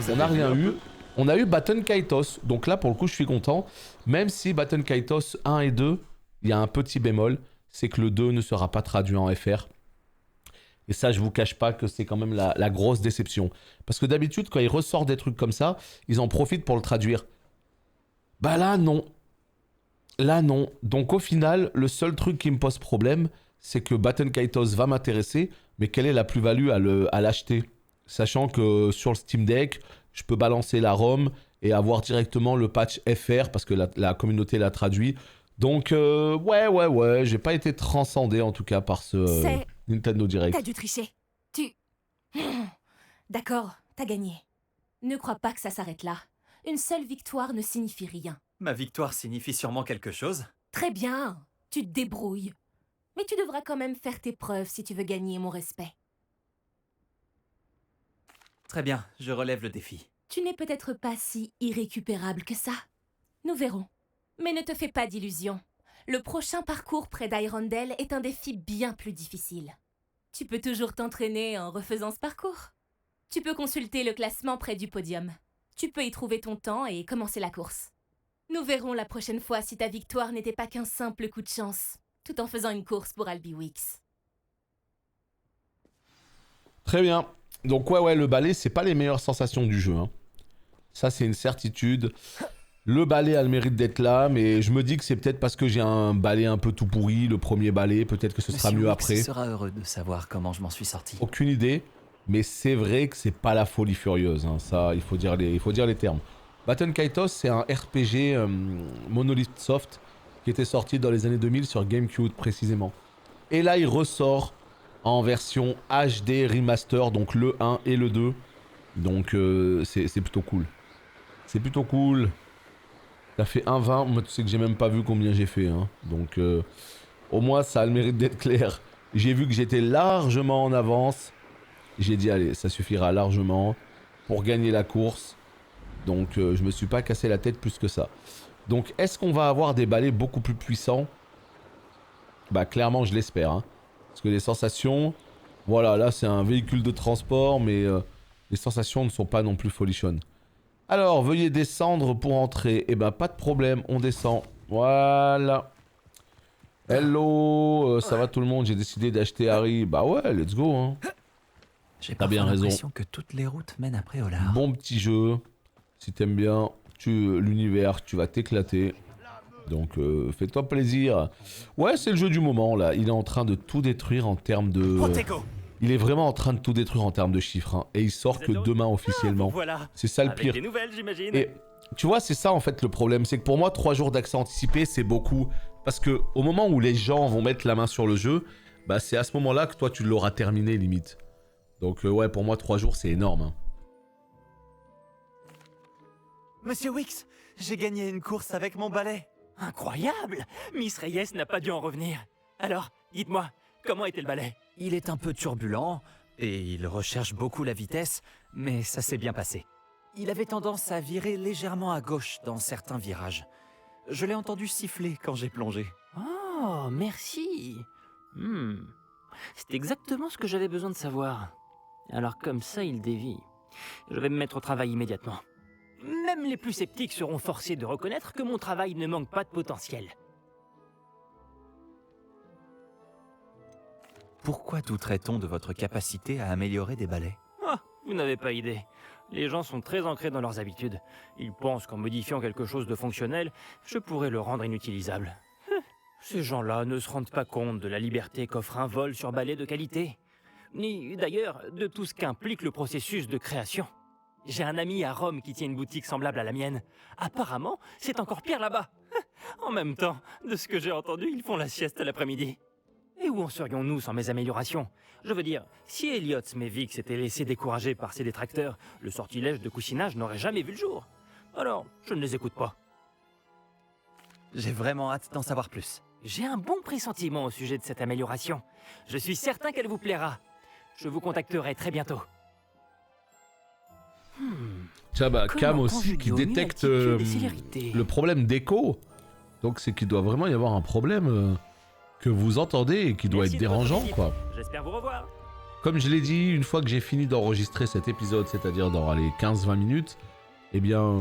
Speaker 1: On n'a rien eu. On a eu Baton Kaitos, donc là pour le coup je suis content. Même si Baton Kaitos 1 et 2, il y a un petit bémol, c'est que le 2 ne sera pas traduit en FR. Et ça, je vous cache pas que c'est quand même la grosse déception. Parce que d'habitude, quand ils ressortent des trucs comme ça, ils en profitent pour le traduire. Bah là, non. Là, non. Donc au final, le seul truc qui me pose problème, c'est que Baton Kaitos va m'intéresser, mais quelle est la plus-value à l'acheter? Sachant que sur le Steam Deck, je peux balancer la ROM et avoir directement le patch FR, parce que la communauté l'a traduit. Donc, ouais, j'ai pas été transcendé en tout cas par ce Nintendo Direct.
Speaker 5: T'as dû tricher. D'accord, t'as gagné. Ne crois pas que ça s'arrête là. Une seule victoire ne signifie rien.
Speaker 2: Ma victoire signifie sûrement quelque chose.
Speaker 5: Très bien, tu te débrouilles. Mais tu devras quand même faire tes preuves si tu veux gagner mon respect.
Speaker 2: Très bien, je relève le défi.
Speaker 5: Tu n'es peut-être pas si irrécupérable que ça. Nous verrons. Mais ne te fais pas d'illusions. Le prochain parcours près d'Hyrule est un défi bien plus difficile. Tu peux toujours t'entraîner en refaisant ce parcours. Tu peux consulter le classement près du podium. Tu peux y trouver ton temps et commencer la course. Nous verrons la prochaine fois si ta victoire n'était pas qu'un simple coup de chance, tout en faisant une course pour Albiwix.
Speaker 1: Très bien. Donc ouais, le balai, c'est pas les meilleures sensations du jeu. Hein. Ça, c'est une certitude. Le balai a le mérite d'être là, mais je me dis que c'est peut-être parce que j'ai un balai un peu tout pourri, le premier balai, peut-être que ce sera mieux après.
Speaker 2: Monsieur sera heureux de savoir comment je m'en suis sorti.
Speaker 1: Aucune idée, mais c'est vrai que c'est pas la folie furieuse, hein. Ça, il faut dire les termes. Baton Kaitos, c'est un RPG Monolith Soft qui était sorti dans les années 2000 sur GameCube précisément. Et là, il ressort en version HD remaster, donc le 1 et le 2. Donc c'est plutôt cool. C'est plutôt cool. Ça fait 1,20, moi tu sais que j'ai même pas vu combien j'ai fait. Hein. Donc au moins ça a le mérite d'être clair. J'ai vu que j'étais largement en avance. J'ai dit allez, ça suffira largement pour gagner la course. Donc je me suis pas cassé la tête plus que ça. Donc est-ce qu'on va avoir des balais beaucoup plus puissants? Bah clairement je l'espère. Hein. Parce que les sensations... Voilà, là c'est un véhicule de transport, mais les sensations ne sont pas non plus folichonnes. Alors, veuillez descendre pour entrer. Eh ben, pas de problème, on descend. Voilà. Hello, ça va tout le monde? J'ai décidé d'acheter Harry. Bah ouais, let's go. Hein.
Speaker 2: J'ai pas bien l'impression que toutes les routes mènent à Préolard.
Speaker 1: Bon petit jeu. Si t'aimes bien l'univers, tu vas t'éclater. Donc, fais-toi plaisir. Ouais, c'est le jeu du moment, là. Il est en train de tout détruire en termes de... Il est vraiment en train de tout détruire en termes de chiffres. Hein. Et il sort que demain officiellement.
Speaker 6: Voilà.
Speaker 1: C'est ça le pire.
Speaker 6: Des nouvelles, j'imagine.
Speaker 1: Et tu vois, c'est ça en fait le problème. C'est que pour moi, 3 jours d'accès anticipé, c'est beaucoup. Parce que au moment où les gens vont mettre la main sur le jeu, bah c'est à ce moment-là que toi, tu l'auras terminé limite. Donc ouais, pour moi, 3 jours, c'est énorme. Hein.
Speaker 6: Monsieur Wix, j'ai gagné une course avec mon balai. Incroyable! Miss Reyes n'a pas dû en revenir. Alors, dites-moi, comment était le balai?
Speaker 2: Il est un peu turbulent, et il recherche beaucoup la vitesse, mais ça s'est bien passé. Il avait tendance à virer légèrement à gauche dans certains virages. Je l'ai entendu siffler quand j'ai plongé.
Speaker 6: Oh, merci. C'est exactement ce que j'avais besoin de savoir. Alors comme ça, il dévie. Je vais me mettre au travail immédiatement. Même les plus sceptiques seront forcés de reconnaître que mon travail ne manque pas de potentiel.
Speaker 2: Pourquoi douterait-on de votre capacité à améliorer des balais?
Speaker 6: Ah, vous n'avez pas idée. Les gens sont très ancrés dans leurs habitudes. Ils pensent qu'en modifiant quelque chose de fonctionnel, je pourrais le rendre inutilisable. Ces gens-là ne se rendent pas compte de la liberté qu'offre un vol sur balai de qualité. Ni, d'ailleurs, de tout ce qu'implique le processus de création. J'ai un ami à Rome qui tient une boutique semblable à la mienne. Apparemment, c'est encore pire là-bas. En même temps, de ce que j'ai entendu, ils font la sieste l'après-midi. Et où en serions-nous sans mes améliorations? Je veux dire, si Elliot Smevix s'était laissé décourager par ses détracteurs, le sortilège de coussinage n'aurait jamais vu le jour. Alors, je ne les écoute pas.
Speaker 2: J'ai vraiment hâte d'en savoir plus.
Speaker 6: J'ai un bon pressentiment au sujet de cette amélioration. Je suis certain qu'elle vous plaira. Je vous contacterai très bientôt.
Speaker 1: Tiens, bah, Cam
Speaker 6: Comment
Speaker 1: aussi qui
Speaker 6: conjuguer au mieux
Speaker 1: détecte
Speaker 6: altitude et célérité
Speaker 1: le problème d'écho. Donc c'est qu'il doit vraiment y avoir un problème que vous entendez et qui doit
Speaker 6: Merci
Speaker 1: être
Speaker 6: de votre
Speaker 1: dérangeant,
Speaker 6: visite.
Speaker 1: quoi.
Speaker 6: J'espère vous revoir.
Speaker 1: Comme je l'ai dit, une fois que j'ai fini d'enregistrer cet épisode, c'est-à-dire dans les 15-20 minutes, eh bien,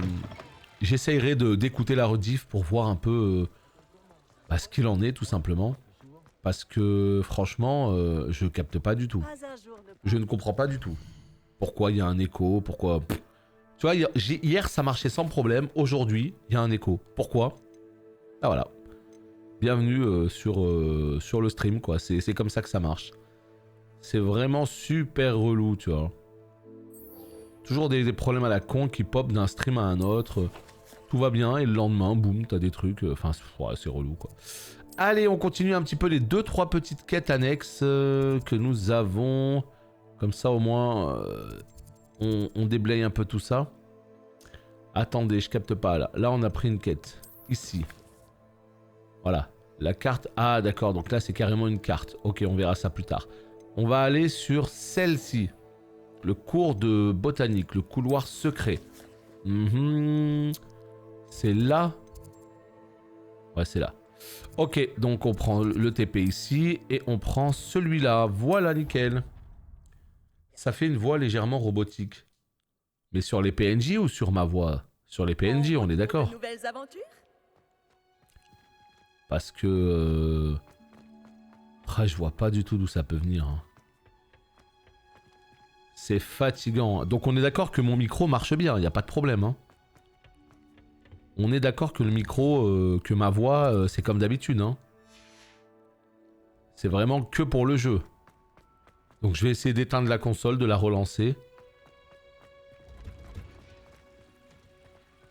Speaker 1: j'essayerai d'écouter la rediff pour voir un peu bah, ce qu'il en est, tout simplement. Parce que, franchement, je capte pas du tout. Je ne comprends pas du tout. Pourquoi il y a un écho, pourquoi... Pff. Tu vois, hier, ça marchait sans problème. Aujourd'hui, il y a un écho. Pourquoi? Ah, voilà. Bienvenue sur le stream, quoi. C'est comme ça que ça marche. C'est vraiment super relou, tu vois. Toujours des problèmes à la con qui pop d'un stream à un autre. Tout va bien et le lendemain, boum, t'as des trucs. Enfin, ouais, c'est relou, quoi. Allez, on continue un petit peu les 2-3 petites quêtes annexes que nous avons. Comme ça, au moins, on déblaye un peu tout ça. Attendez, je capte pas, là. Là, on a pris une quête. Ici. Voilà. La carte... Ah, d'accord. Donc là, c'est carrément une carte. Ok, on verra ça plus tard. On va aller sur celle-ci. Le cours de botanique. Le couloir secret. C'est là. Ouais, c'est là. Ok, donc on prend le TP ici. Et on prend celui-là. Voilà, nickel. Ça fait une voix légèrement robotique. Mais sur les PNJ ou sur ma voix? Sur les PNJ, on est d'accord. Parce que... Ah, je vois pas du tout d'où ça peut venir. Hein. C'est fatigant. Donc on est d'accord que mon micro marche bien, il n'y a pas de problème. Hein. On est d'accord que le micro, que ma voix, c'est comme d'habitude. Hein. C'est vraiment que pour le jeu. Donc je vais essayer d'éteindre la console, de la relancer.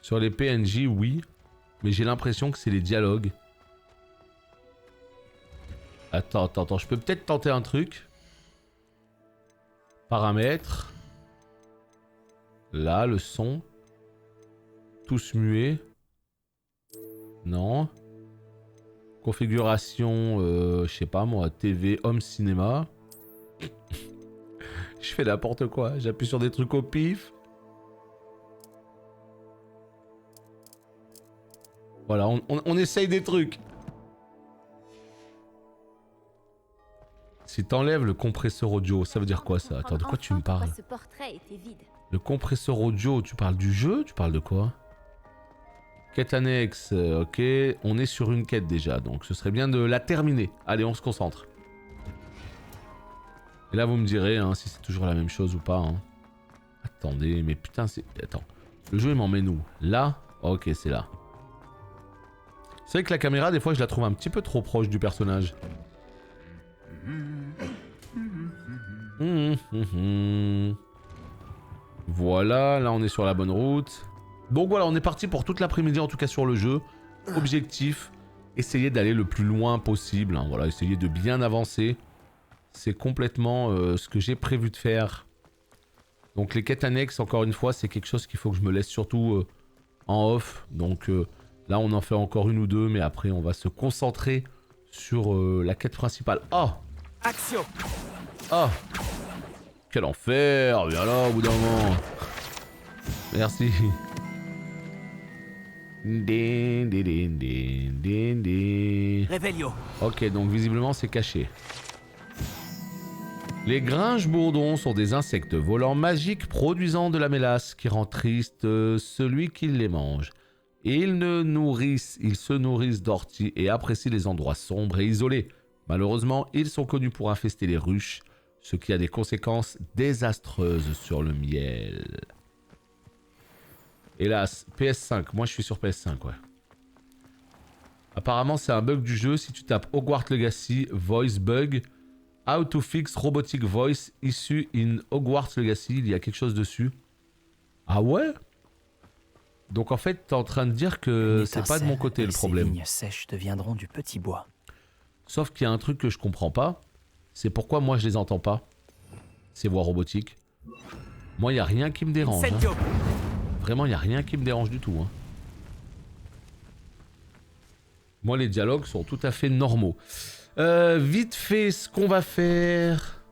Speaker 1: Sur les PNJ, oui. Mais j'ai l'impression que c'est les dialogues. Attends, je peux peut-être tenter un truc. Paramètres. Là, le son. Tous muets. Non. Configuration, je sais pas moi, TV, home cinéma. Je fais n'importe quoi, j'appuie sur des trucs au pif. Voilà, on essaye des trucs. Si t'enlèves le compresseur audio, ça veut dire quoi ça? Attends, de quoi tu me parles? Le compresseur audio, tu parles du jeu? Tu parles de quoi? Quête annexe, ok. On est sur une quête déjà, donc ce serait bien de la terminer. Allez, on se concentre. Et là, vous me direz hein, si c'est toujours la même chose ou pas. Hein. Attendez, mais putain, c'est... Attends. Le jeu, il m'emmène où? Là? Ok, c'est là. C'est vrai que la caméra, des fois, je la trouve un petit peu trop proche du personnage. Voilà, là, on est sur la bonne route. Donc voilà, on est parti pour toute l'après-midi, en tout cas sur le jeu. Objectif, essayer d'aller le plus loin possible. Hein, voilà, essayer de bien avancer. C'est complètement ce que j'ai prévu de faire. Donc les quêtes annexes, encore une fois, c'est quelque chose qu'il faut que je me laisse surtout en off. Donc là, on en fait encore une ou deux, mais après, on va se concentrer sur la quête principale. Oh!
Speaker 2: Action!
Speaker 1: Oh! Quel enfer! Viens là, au bout d'un moment. Merci.
Speaker 2: Réveillon.
Speaker 1: Ok, donc visiblement, c'est caché. Les gringe-bourdons sont des insectes volants magiques produisant de la mélasse qui rend triste celui qui les mange. Ils se nourrissent d'orties et apprécient les endroits sombres et isolés. Malheureusement, ils sont connus pour infester les ruches, ce qui a des conséquences désastreuses sur le miel. Hélas, PS5, moi je suis sur PS5, ouais. Apparemment, c'est un bug du jeu. Si tu tapes Hogwarts Legacy Voice Bug, How to fix robotic voice issue in Hogwarts Legacy, il y a quelque chose dessus. Ah ouais? Donc en fait, t'es en train de dire que c'est pas de mon côté le problème.
Speaker 2: Ces lignes sèches deviendront du petit bois.
Speaker 1: Sauf qu'il y a un truc que je comprends pas, c'est pourquoi moi je les entends pas. Ces voix robotiques. Moi, il y a rien qui me dérange. Hein. Vraiment, il y a rien qui me dérange du tout. Hein. Moi, les dialogues sont tout à fait normaux. Vite fait, ce qu'on va faire...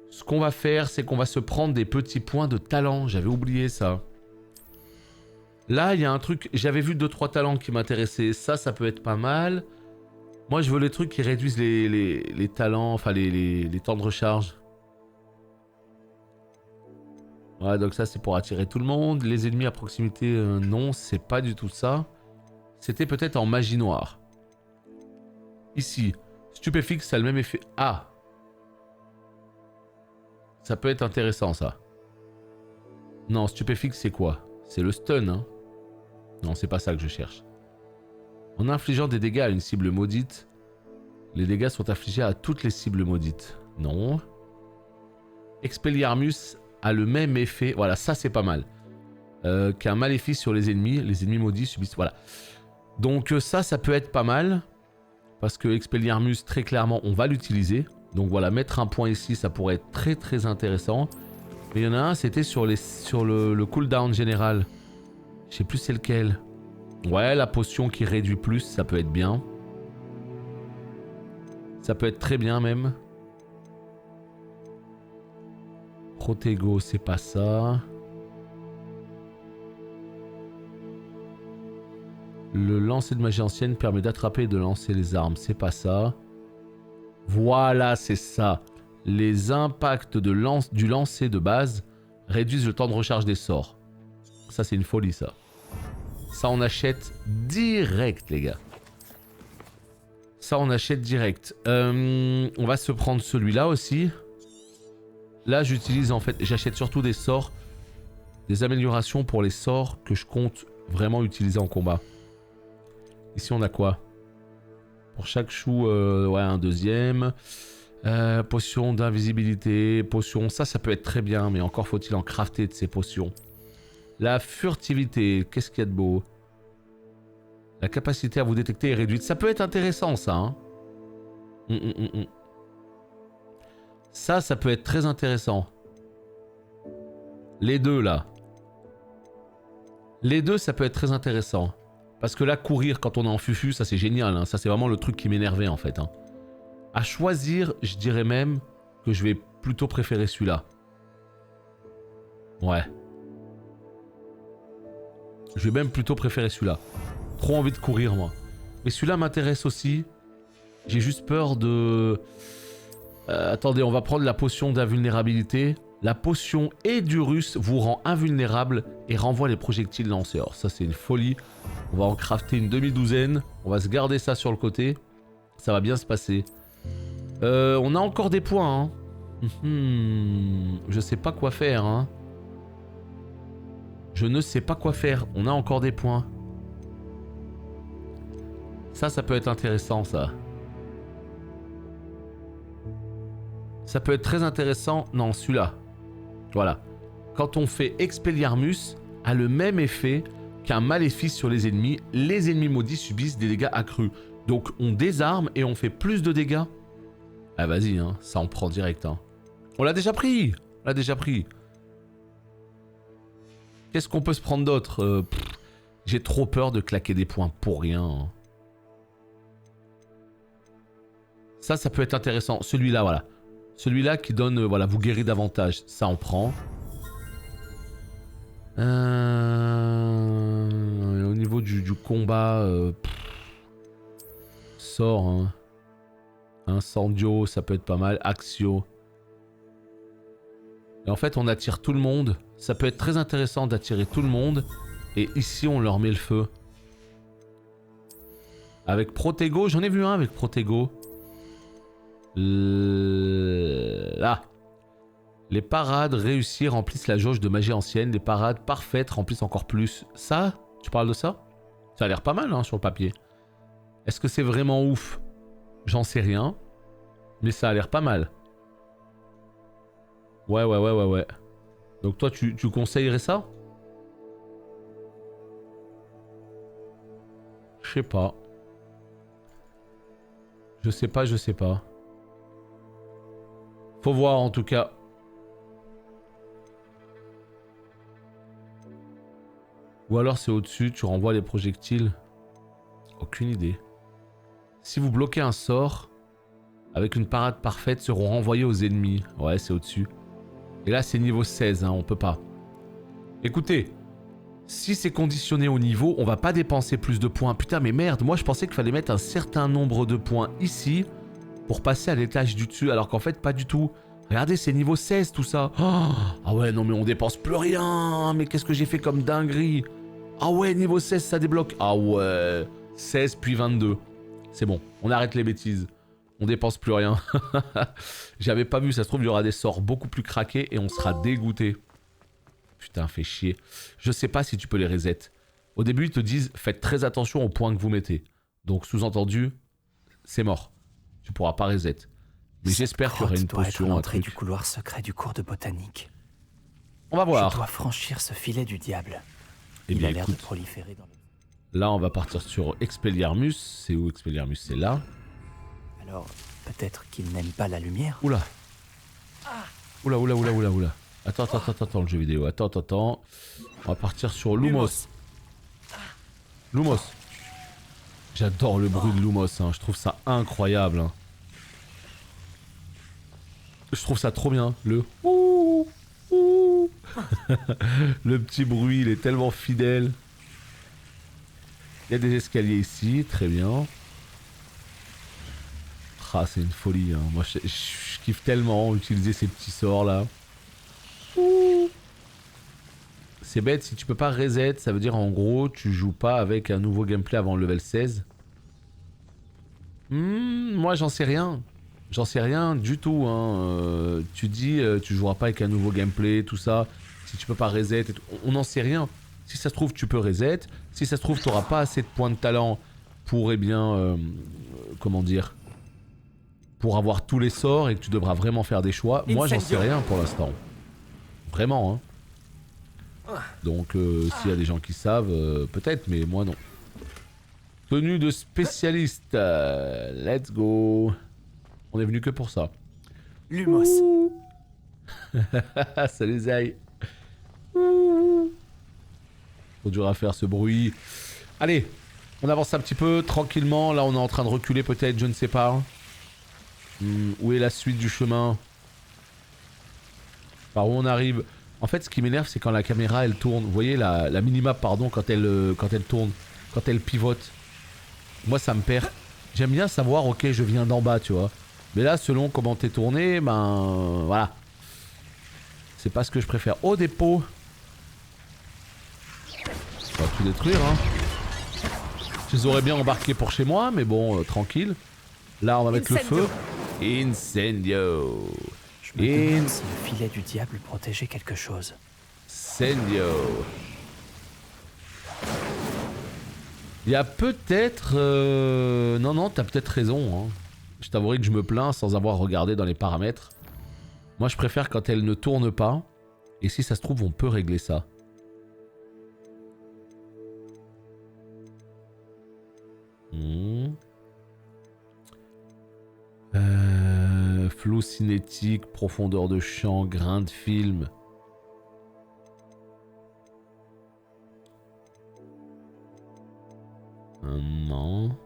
Speaker 1: Ce qu'on va faire, c'est qu'on va se prendre des petits points de talent. J'avais oublié ça. Là, il y a un truc... J'avais vu 2-3 talents qui m'intéressaient. Ça peut être pas mal. Moi, je veux les trucs qui réduisent les talents, enfin les temps de recharge. Ouais, donc ça, c'est pour attirer tout le monde. Les ennemis à proximité, non, c'est pas du tout ça. C'était peut-être en magie noire. Ici, Stupéfix, ça a le même effet. Ah! Ça peut être intéressant, ça. Non, Stupéfix, c'est quoi? C'est le stun, hein? Non, c'est pas ça que je cherche. En infligeant des dégâts à une cible maudite, les dégâts sont infligés à toutes les cibles maudites. Non. Expelliarmus a le même effet. Voilà, ça c'est pas mal. Qu'un maléfice sur les ennemis. Les ennemis maudits subissent... Voilà. Donc ça peut être pas mal. Parce que Expelliarmus, très clairement, on va l'utiliser. Donc voilà, mettre un point ici, ça pourrait être très très intéressant. Mais il y en a un, c'était sur le cooldown général. Je sais plus c'est lequel. Ouais, la potion qui réduit plus, ça peut être bien. Ça peut être très bien même. Protego, c'est pas ça. Le lancer de magie ancienne permet d'attraper et de lancer les armes, c'est pas ça. Voilà, c'est ça. Les impacts du lancer de base réduisent le temps de recharge des sorts. Ça, c'est une folie, ça. Ça, on achète direct, les gars. Ça, on achète direct. On va se prendre celui-là aussi. Là, j'utilise en fait... J'achète surtout des sorts. Des améliorations pour les sorts que je compte vraiment utiliser en combat. Ici, on a quoi? Pour chaque chou, ouais, un deuxième. Potion d'invisibilité. Potion... Ça peut être très bien. Mais encore faut-il en crafter de ces potions. La furtivité. Qu'est-ce qu'il y a de beau? La capacité à vous détecter est réduite. Ça peut être intéressant, ça. Hein. Ça peut être très intéressant. Les deux, là. Les deux, ça peut être très intéressant. Parce que là, courir quand on est en fufu, ça c'est génial. Hein. Ça, c'est vraiment le truc qui m'énervait, en fait. Hein. À choisir, je dirais même que je vais plutôt préférer celui-là. Ouais. Je vais même plutôt préférer celui-là. Trop envie de courir, moi. Mais celui-là m'intéresse aussi. J'ai juste peur de... attendez, on va prendre la potion d'invulnérabilité. La potion Edurus vous rend invulnérable et renvoie les projectiles lanceurs. Ça, c'est une folie. On va en crafter une demi-douzaine. On va se garder ça sur le côté. Ça va bien se passer. On a encore des points. Hein. Je sais pas quoi faire. Hein. Je ne sais pas quoi faire. On a encore des points. Ça peut être intéressant, ça. Ça peut être très intéressant. Non, celui-là. Voilà. Quand on fait Expelliarmus, a le même effet qu'un maléfice sur les ennemis. Les ennemis maudits subissent des dégâts accrus. Donc on désarme et on fait plus de dégâts. Ah vas-y, hein, ça on prend direct. Hein. On l'a déjà pris. On l'a déjà pris. Qu'est-ce qu'on peut se prendre d'autre? J'ai trop peur de claquer des points pour rien. Hein. Ça peut être intéressant. Celui-là, voilà. Celui-là qui donne, voilà, vous guérit davantage. Ça, on prend. Au niveau du combat... sort, hein. Incendio, ça peut être pas mal. Axio. Et en fait, on attire tout le monde. Ça peut être très intéressant d'attirer tout le monde. Et ici, on leur met le feu. Avec Protego, j'en ai vu un avec Protego. Là. Les parades réussies remplissent la jauge de magie ancienne. Les parades parfaites remplissent encore plus. Ça, tu parles de ça? Ça a l'air pas mal hein, sur le papier. Est-ce que c'est vraiment ouf? J'en sais rien. Mais ça a l'air pas mal. Ouais. Donc toi, tu conseillerais ça? Je sais pas. Je sais pas. Faut voir en tout cas. Ou alors c'est au-dessus, tu renvoies les projectiles. aucune idée. Si vous bloquez un sort, avec une parade parfaite, seront renvoyés aux ennemis. Ouais, c'est au-dessus. Et là, c'est niveau 16, hein, on peut pas. Écoutez, si c'est conditionné au niveau, on va pas dépenser plus de points. Putain, mais merde, moi je pensais qu'il fallait mettre un certain nombre de points ici pour passer à l'étage du dessus, alors qu'en fait, pas du tout. Regardez, c'est niveau 16 tout ça. Oh, ah ouais, non mais on dépense plus rien. Mais qu'est-ce que j'ai fait comme dinguerie? Ah ouais, niveau 16, ça débloque. Ah ouais, 16 puis 22. C'est bon, on arrête les bêtises. On dépense plus rien. J'avais pas vu, ça se trouve, il y aura des sorts beaucoup plus craqués et on sera dégoûté. Putain, fait chier. Je sais pas si tu peux les reset. Au début, ils te disent, faites très attention aux points que vous mettez. Donc, sous-entendu, c'est mort. Tu pourras pas reset. Mais j'espère qu'il y aura une potion, un truc.
Speaker 2: Du couloir secret du cours de botanique.
Speaker 1: On va voir.
Speaker 2: Je dois franchir ce filet du diable.
Speaker 1: Eh
Speaker 2: Il
Speaker 1: bien,
Speaker 2: a l'air de
Speaker 1: écoute,
Speaker 2: proliférer dans le...
Speaker 1: là, on va partir sur Expelliarmus. C'est où Expelliarmus? C'est là.
Speaker 2: Alors, peut-être qu'il n'aime pas la lumière.
Speaker 1: Oula. Oula. Attends, le jeu vidéo. Attends. On va partir sur Lumos. Lumos. J'adore le bruit de Lumos, hein. Je trouve ça incroyable. Hein. Je trouve ça trop bien. Le ouh, ouh. Le petit bruit, il est tellement fidèle. Il y a des escaliers ici, très bien. Ah, c'est une folie. Hein. Moi, je kiffe tellement utiliser ces petits sorts là. Ouh. C'est bête, si tu peux pas reset, ça veut dire en gros, tu joues pas avec un nouveau gameplay avant le level 16. Moi, j'en sais rien. J'en sais rien du tout. Hein. Tu dis, tu joueras pas avec un nouveau gameplay, tout ça. Si tu peux pas reset, et tout. On n'en sait rien. Si ça se trouve, tu peux reset. Si ça se trouve, t'auras pas assez de points de talent pour, eh bien, comment dire, pour avoir tous les sorts et que tu devras vraiment faire des choix. Moi, j'en sais rien pour l'instant. Vraiment, hein. Donc, s'il y a des gens qui savent, peut-être, mais moi, non. Tenue de spécialiste. Let's go. On est venu que pour ça.
Speaker 2: Lumos.
Speaker 1: Ça les aille. Trop dur à faire ce bruit. Allez, on avance un petit peu tranquillement. Là, on est en train de reculer peut-être, je ne sais pas. Où est la suite du chemin? Par où on arrive? En fait, ce qui m'énerve, c'est quand la caméra, elle tourne. Vous voyez, la minimap, pardon, quand elle tourne, quand elle pivote. Moi, ça me perd. J'aime bien savoir, ok, je viens d'en bas, tu vois. Mais là, selon comment t'es tourné, ben... voilà. C'est pas ce que je préfère. Oh, des pots. On va tout détruire, hein. Je les aurais bien embarqués pour chez moi, mais bon, tranquille. Là, on va mettre le feu. Incendio.
Speaker 2: Je me demande si le filet du diable protégeait quelque chose.
Speaker 1: Incendio. Il y a peut-être... Non, t'as peut-être raison. Hein. Je t'avouerai que je me plains sans avoir regardé dans les paramètres. Moi, je préfère quand elle ne tourne pas. Et si ça se trouve, on peut régler ça. Flow cinétique, profondeur de champ, grain de film. Non.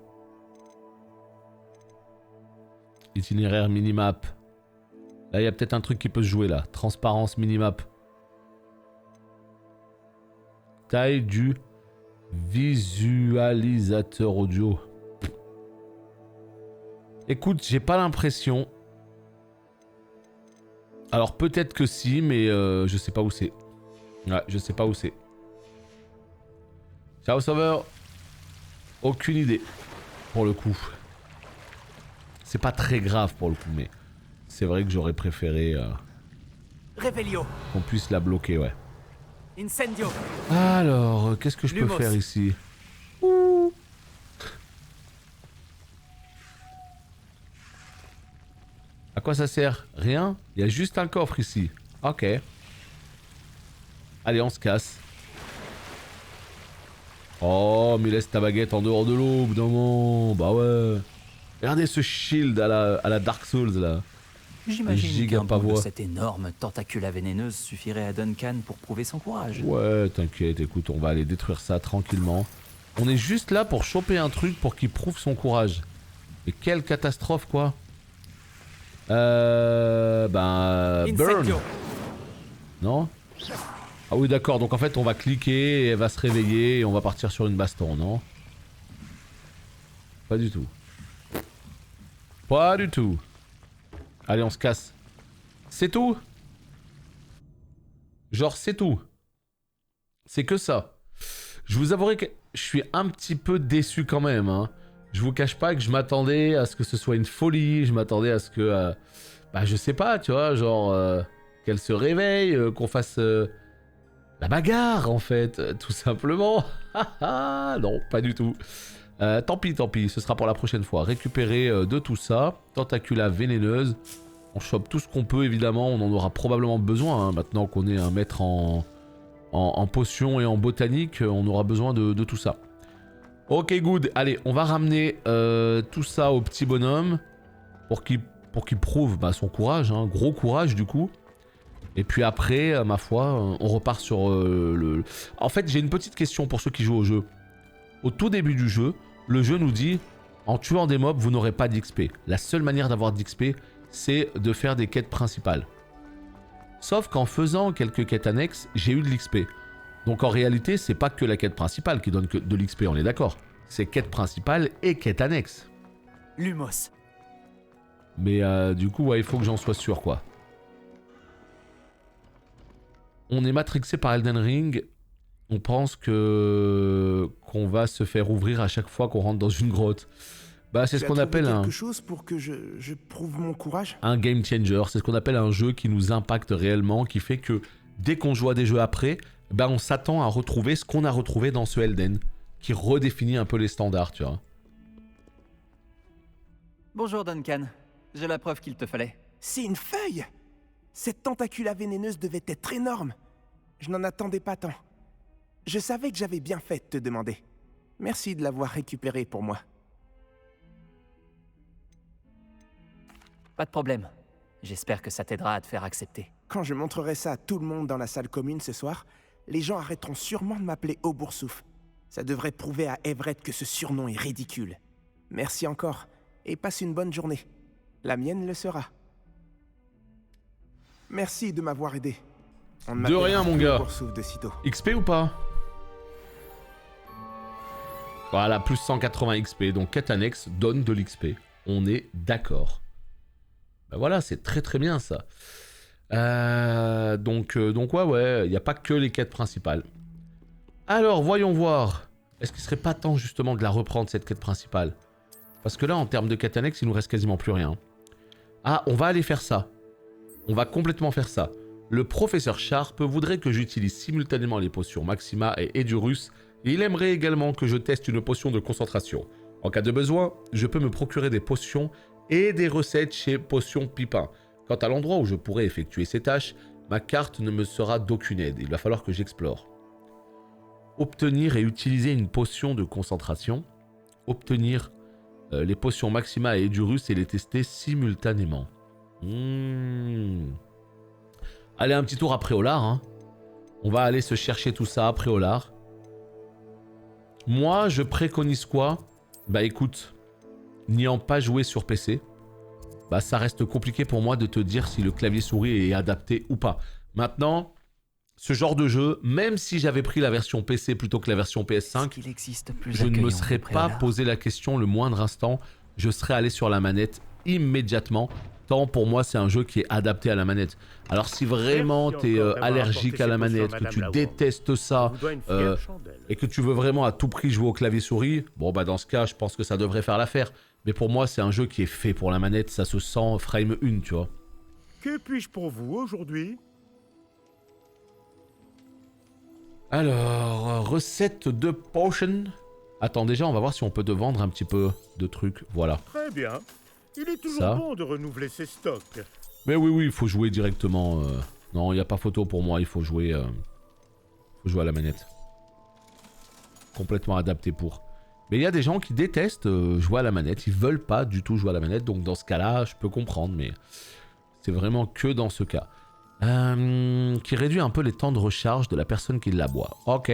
Speaker 1: Itinéraire minimap. Là, il y a peut-être un truc qui peut se jouer là. Transparence minimap. Taille du visualisateur audio. Écoute, j'ai pas l'impression. Alors peut-être que si, mais je sais pas où c'est. Ouais, je sais pas où c'est. Ciao, Sauveur. Aucune idée, pour le coup. C'est pas très grave pour le coup, mais c'est vrai que j'aurais préféré
Speaker 2: Revelio.
Speaker 1: qu'on puisse la bloquer, ouais.
Speaker 2: Incendio.
Speaker 1: Alors, qu'est-ce que je peux faire ici? À quoi ça sert? Rien? Il y a juste un coffre ici. Ok. Allez, on se casse. Oh, mais laisse ta baguette en dehors de l'eau, au bout d'un moment. Bah ouais. Regardez ce shield à la Dark Souls, là.
Speaker 2: J'imagine qu'un bout de cette énorme tentacula vénéneuse suffirait à Duncan pour prouver son courage.
Speaker 1: Ouais, t'inquiète, écoute, on va aller détruire ça tranquillement. On est juste là pour choper un truc pour qu'il prouve son courage. Mais quelle catastrophe, quoi. Burn.
Speaker 2: Insectio.
Speaker 1: Non? Ah oui, d'accord. Donc en fait, on va cliquer et elle va se réveiller et on va partir sur une baston, non? Pas du tout. Pas du tout. Allez, on se casse. C'est tout? Genre, c'est tout. C'est que ça. Je vous avouerai que je suis un petit peu déçu quand même, hein. Je vous cache pas que je m'attendais à ce que ce soit une folie. Je m'attendais à ce que... bah, je sais pas, tu vois, genre... qu'elle se réveille, qu'on fasse... la bagarre, en fait, tout simplement. Non, pas du tout. Tant pis, ce sera pour la prochaine fois. Récupérer de tout ça. Tentacula vénéneuse. On chope tout ce qu'on peut, évidemment. On en aura probablement besoin, hein, maintenant qu'on est un maître en potions et en botanique. On aura besoin de tout ça. Ok, good. Allez, on va ramener tout ça au petit bonhomme. Pour qu'il prouve son courage. Hein, gros courage, du coup. Et puis après, ma foi, on repart sur le... En fait, j'ai une petite question pour ceux qui jouent au jeu. Au tout début du jeu, le jeu nous dit, en tuant des mobs, vous n'aurez pas d'XP. La seule manière d'avoir d'XP, c'est de faire des quêtes principales. Sauf qu'en faisant quelques quêtes annexes, j'ai eu de l'XP. Donc en réalité, c'est pas que la quête principale qui donne que de l'XP, on est d'accord. C'est quête principale et quête annexe.
Speaker 2: Lumos.
Speaker 1: Mais du coup, ouais, il faut que j'en sois sûr, quoi. On est matrixé par Elden Ring. On pense qu'on va se faire ouvrir à chaque fois qu'on rentre dans une grotte. Bah, c'est ce qu'on appelle
Speaker 7: quelque chose pour que je prouve mon courage.
Speaker 1: Un game changer. C'est ce qu'on appelle un jeu qui nous impacte réellement, qui fait que dès qu'on joue à des jeux après, bah, on s'attend à retrouver ce qu'on a retrouvé dans ce Elden, qui redéfinit un peu les standards, tu vois.
Speaker 2: Bonjour Duncan. J'ai la preuve qu'il te fallait.
Speaker 7: C'est une feuille! Cette tentacula vénéneuse devait être énorme. Je n'en attendais pas tant. Je savais que j'avais bien fait de te demander. Merci de l'avoir récupérée pour moi.
Speaker 2: Pas de problème. J'espère que ça t'aidera à te faire accepter.
Speaker 7: Quand je montrerai ça à tout le monde dans la salle commune ce soir, les gens arrêteront sûrement de m'appeler Auboursouf. Ça devrait prouver à Everett que ce surnom est ridicule. Merci encore, et passe une bonne journée. La mienne le sera. Merci de m'avoir aidé. On
Speaker 1: De rien, mon gars.
Speaker 7: Auboursouf de sitôt.
Speaker 1: XP ou pas? Voilà, plus 180 XP. Donc, quête annexe donne de l'XP. On est d'accord. Ben voilà, c'est très très bien ça. Donc ouais, il n'y a pas que les quêtes principales. Alors, voyons voir. Est-ce qu'il serait pas temps justement de la reprendre, cette quête principale? Parce que là, en termes de quête annexe, il nous reste quasiment plus rien. Ah, on va aller faire ça. On va complètement faire ça. Le professeur Sharp voudrait que j'utilise simultanément les potions Maxima et Edurus, et il aimerait également que je teste une potion de concentration. En cas de besoin, je peux me procurer des potions et des recettes chez Potion Pipin. Quant à l'endroit où je pourrais effectuer ces tâches, ma carte ne me sera d'aucune aide. Il va falloir que j'explore. Obtenir et utiliser une potion de concentration. Obtenir les potions Maxima et Edurus et les tester simultanément. Allez, un petit tour à Préolard. Hein. On va aller se chercher tout ça à Préolard. Moi, je préconise quoi? Bah écoute, n'ayant pas joué sur PC, bah ça reste compliqué pour moi de te dire si le clavier souris est adapté ou pas. Maintenant, ce genre de jeu, même si j'avais pris la version PC plutôt que la version PS5, je ne me serais pas posé la question le moindre instant. Je serais allé sur la manette immédiatement. Tant pour moi, c'est un jeu qui est adapté à la manette. Alors si vraiment tu es allergique à la manette, que tu détestes ça, et que tu veux vraiment à tout prix jouer au clavier souris, bon bah dans ce cas, je pense que ça devrait faire l'affaire. Mais pour moi, c'est un jeu qui est fait pour la manette, ça se sent frame 1, tu vois.
Speaker 8: Que puis-je pour vous aujourd'hui?
Speaker 1: Alors, recette de potion. Attends, déjà, on va voir si on peut te vendre un petit peu de trucs. Voilà.
Speaker 8: Très bien. Il est toujours
Speaker 1: Ça.
Speaker 8: bon de renouveler ses stocks.
Speaker 1: Mais oui, il faut jouer directement. Non, il n'y a pas photo pour moi, il faut jouer à la manette. Complètement adapté pour. Mais il y a des gens qui détestent jouer à la manette, ils veulent pas du tout jouer à la manette, donc dans ce cas-là, je peux comprendre, mais c'est vraiment que dans ce cas. Qui réduit un peu les temps de recharge de la personne qui la boit. Ok,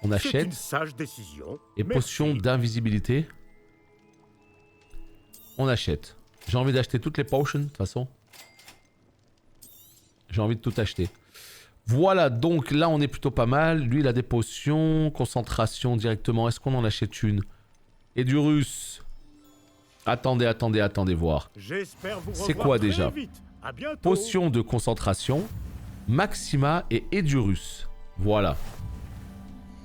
Speaker 1: On
Speaker 8: C'est
Speaker 1: achète.
Speaker 8: une sage décision.
Speaker 1: Et potion
Speaker 8: Merci.
Speaker 1: d'invisibilité. On achète. J'ai envie d'acheter toutes les potions, de toute façon. J'ai envie de tout acheter. Voilà, donc là on est plutôt pas mal. Lui il a des potions. Concentration directement. Est-ce qu'on en achète une? Et du russe. Attendez, attendez, attendez voir.
Speaker 8: J'espère vous
Speaker 1: C'est
Speaker 8: revoir
Speaker 1: quoi
Speaker 8: très
Speaker 1: déjà?
Speaker 8: vite. À bientôt.
Speaker 1: Potion de concentration. Maxima et Edurus. Voilà.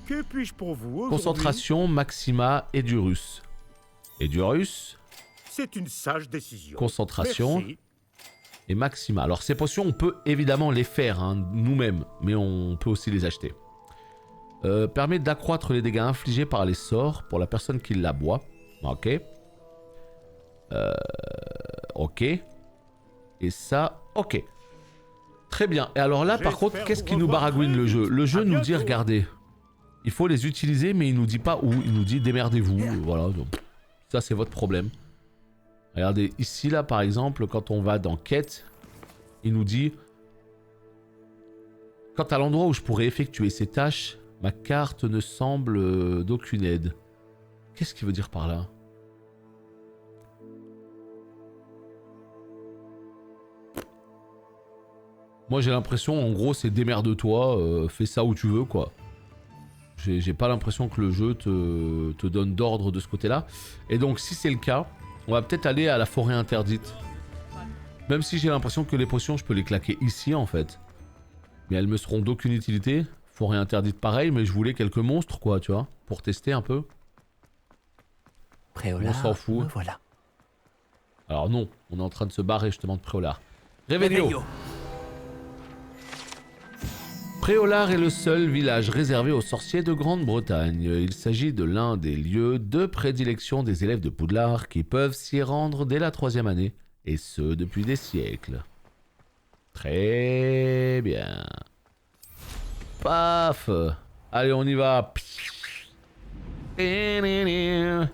Speaker 8: Que puis-je pour vous aujourd'hui?
Speaker 1: Concentration, Maxima, Edurus. Edurus
Speaker 8: C'est une sage décision.
Speaker 1: Concentration.
Speaker 8: Merci.
Speaker 1: et Maxima. Alors ces potions, on peut évidemment les faire hein, nous-mêmes, mais on peut aussi les acheter. Permet d'accroître les dégâts infligés par les sorts pour la personne qui la boit. Ok. Ok. Et ça, ok. Très bien. Et alors là, par contre, qu'est-ce qui nous baragouine le jeu? Le jeu nous dit, regardez, il faut les utiliser, mais il nous dit pas où. Il nous dit, démerdez-vous. Voilà. Donc, ça, c'est votre problème. Regardez, ici, là, par exemple, quand on va dans quête, il nous dit... Quant à l'endroit où je pourrais effectuer ces tâches, ma carte ne semble d'aucune aide. Qu'est-ce qu'il veut dire par là? Moi j'ai l'impression, en gros, c'est démerde-toi, fais ça où tu veux, quoi. J'ai pas l'impression que le jeu te donne d'ordre de ce côté-là. Et donc, si c'est le cas, on va peut-être aller à la forêt interdite. Même si j'ai l'impression que les potions, je peux les claquer ici, en fait. Mais elles me seront d'aucune utilité. Forêt interdite, pareil, mais je voulais quelques monstres, quoi, tu vois, pour tester un peu.
Speaker 2: Préolard,
Speaker 1: On s'en fout.
Speaker 2: me voilà.
Speaker 1: Alors non, on est en train de se barrer justement de Préolard. Réveillon. Préolard est le seul village réservé aux sorciers de Grande-Bretagne. Il s'agit de l'un des lieux de prédilection des élèves de Poudlard qui peuvent s'y rendre dès la 3e année, et ce depuis des siècles. Très bien. Paf. Allez, on y va. Je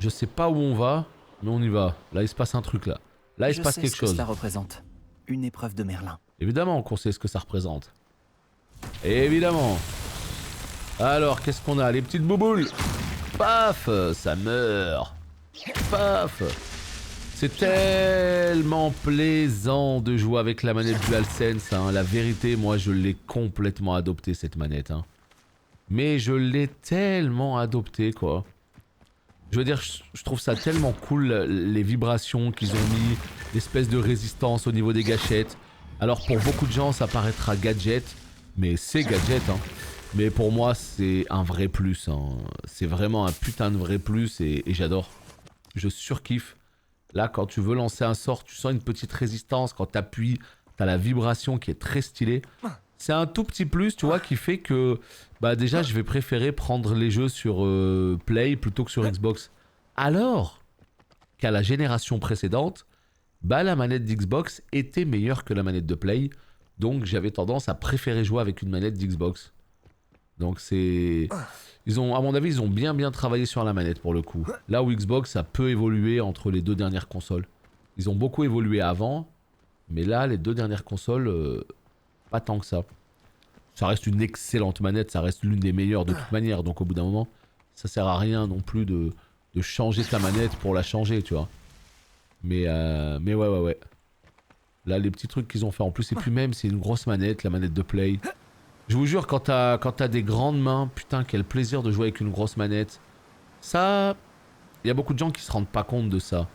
Speaker 1: sais pas où on va, mais on y va. Là, il se passe un truc là. Là, il se passe quelque chose.
Speaker 2: Cela représente une épreuve de Merlin.
Speaker 1: Évidemment qu'on sait ce que ça représente. Évidemment. Alors, qu'est-ce qu'on a? Les petites bouboules. Paf, ça meurt. Paf. C'est tellement plaisant de jouer avec la manette DualSense. Hein. La vérité, moi, je l'ai complètement adoptée, cette manette. Hein. Mais je l'ai tellement adoptée, quoi. Je veux dire, je trouve ça tellement cool, les vibrations qu'ils ont mis, l'espèce de résistance au niveau des gâchettes. Alors, pour beaucoup de gens, ça paraîtra gadget. Mais c'est gadget, hein. Mais pour moi, c'est un vrai plus. Hein. C'est vraiment un putain de vrai plus et j'adore. Je surkiffe. Là, quand tu veux lancer un sort, tu sens une petite résistance. Quand tu appuies, tu as la vibration qui est très stylée. C'est un tout petit plus, tu vois, qui fait que... Bah déjà, je vais préférer prendre les jeux sur Play plutôt que sur Xbox. Alors qu'à la génération précédente, bah la manette d'Xbox était meilleure que la manette de Play. Donc j'avais tendance à préférer jouer avec une manette d'Xbox. Donc c'est... Ils ont, à mon avis, ils ont bien travaillé sur la manette pour le coup. Là où Xbox a peu évolué entre les deux dernières consoles. Ils ont beaucoup évolué avant, mais là, les deux dernières consoles, pas tant que ça. Ça reste une excellente manette, ça reste l'une des meilleures de toute manière. Donc au bout d'un moment, ça sert à rien non plus de changer ta manette pour la changer, tu vois. Mais ouais. Là, les petits trucs qu'ils ont fait en plus, et puis même, c'est une grosse manette, la manette de Play. Je vous jure, quand t'as des grandes mains, putain, quel plaisir de jouer avec une grosse manette. Ça, il y a beaucoup de gens qui se rendent pas compte de ça.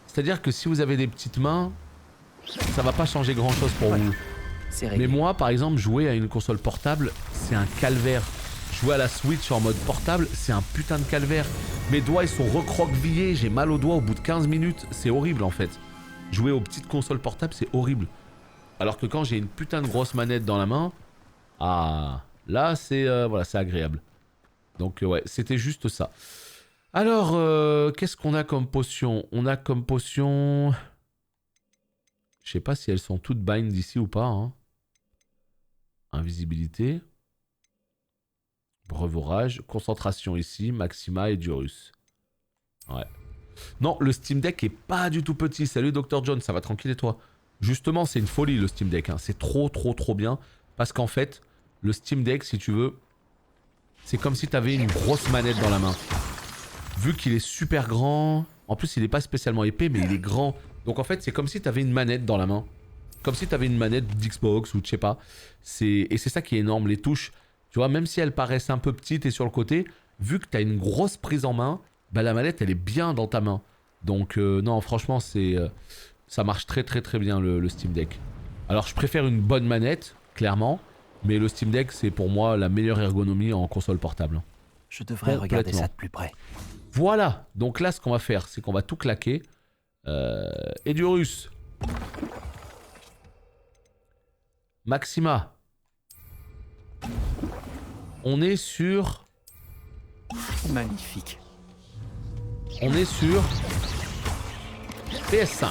Speaker 1: C'est-à-dire que si vous avez des petites mains, ça va pas changer grand-chose pour vous. Mais moi, par exemple, jouer à une console portable, c'est un calvaire. Jouer à la Switch en mode portable, c'est un putain de calvaire. Mes doigts, ils sont recroquevillés, j'ai mal aux doigts au bout de 15 minutes. C'est horrible, en fait. Jouer aux petites consoles portables, c'est horrible. Alors que quand j'ai une putain de grosse manette dans la main, ah, là, c'est voilà, c'est agréable. Donc, ouais, c'était juste ça. Alors, qu'est-ce qu'on a comme potion? On a comme potion... Je sais pas si elles sont toutes bind ici ou pas. Hein. Invisibilité. Brevorage. Concentration ici. Maxima et Durus. Ouais. Non, le Steam Deck est pas du tout petit. Salut Dr John, ça va tranquille et toi? Justement, c'est une folie le Steam Deck. Hein. C'est trop bien. Parce qu'en fait, le Steam Deck, si tu veux, c'est comme si t'avais une grosse manette dans la main. Vu qu'il est super grand, en plus il est pas spécialement épais mais il est grand. Donc en fait c'est comme si t'avais une manette dans la main. Comme si t'avais une manette d'Xbox ou je sais pas. Et c'est ça qui est énorme, les touches. Tu vois, même si elles paraissent un peu petites et sur le côté, vu que t'as une grosse prise en main, bah la manette elle est bien dans ta main. Donc non franchement ça marche très bien le Steam Deck. Alors je préfère une bonne manette, clairement. Mais le Steam Deck c'est pour moi la meilleure ergonomie en console portable.
Speaker 2: Je devrais regarder ça de plus près.
Speaker 1: Voilà, donc là ce qu'on va faire c'est qu'on va tout claquer. Et du russe. Maxima. On est sur...
Speaker 2: Magnifique.
Speaker 1: On est sur... PS5.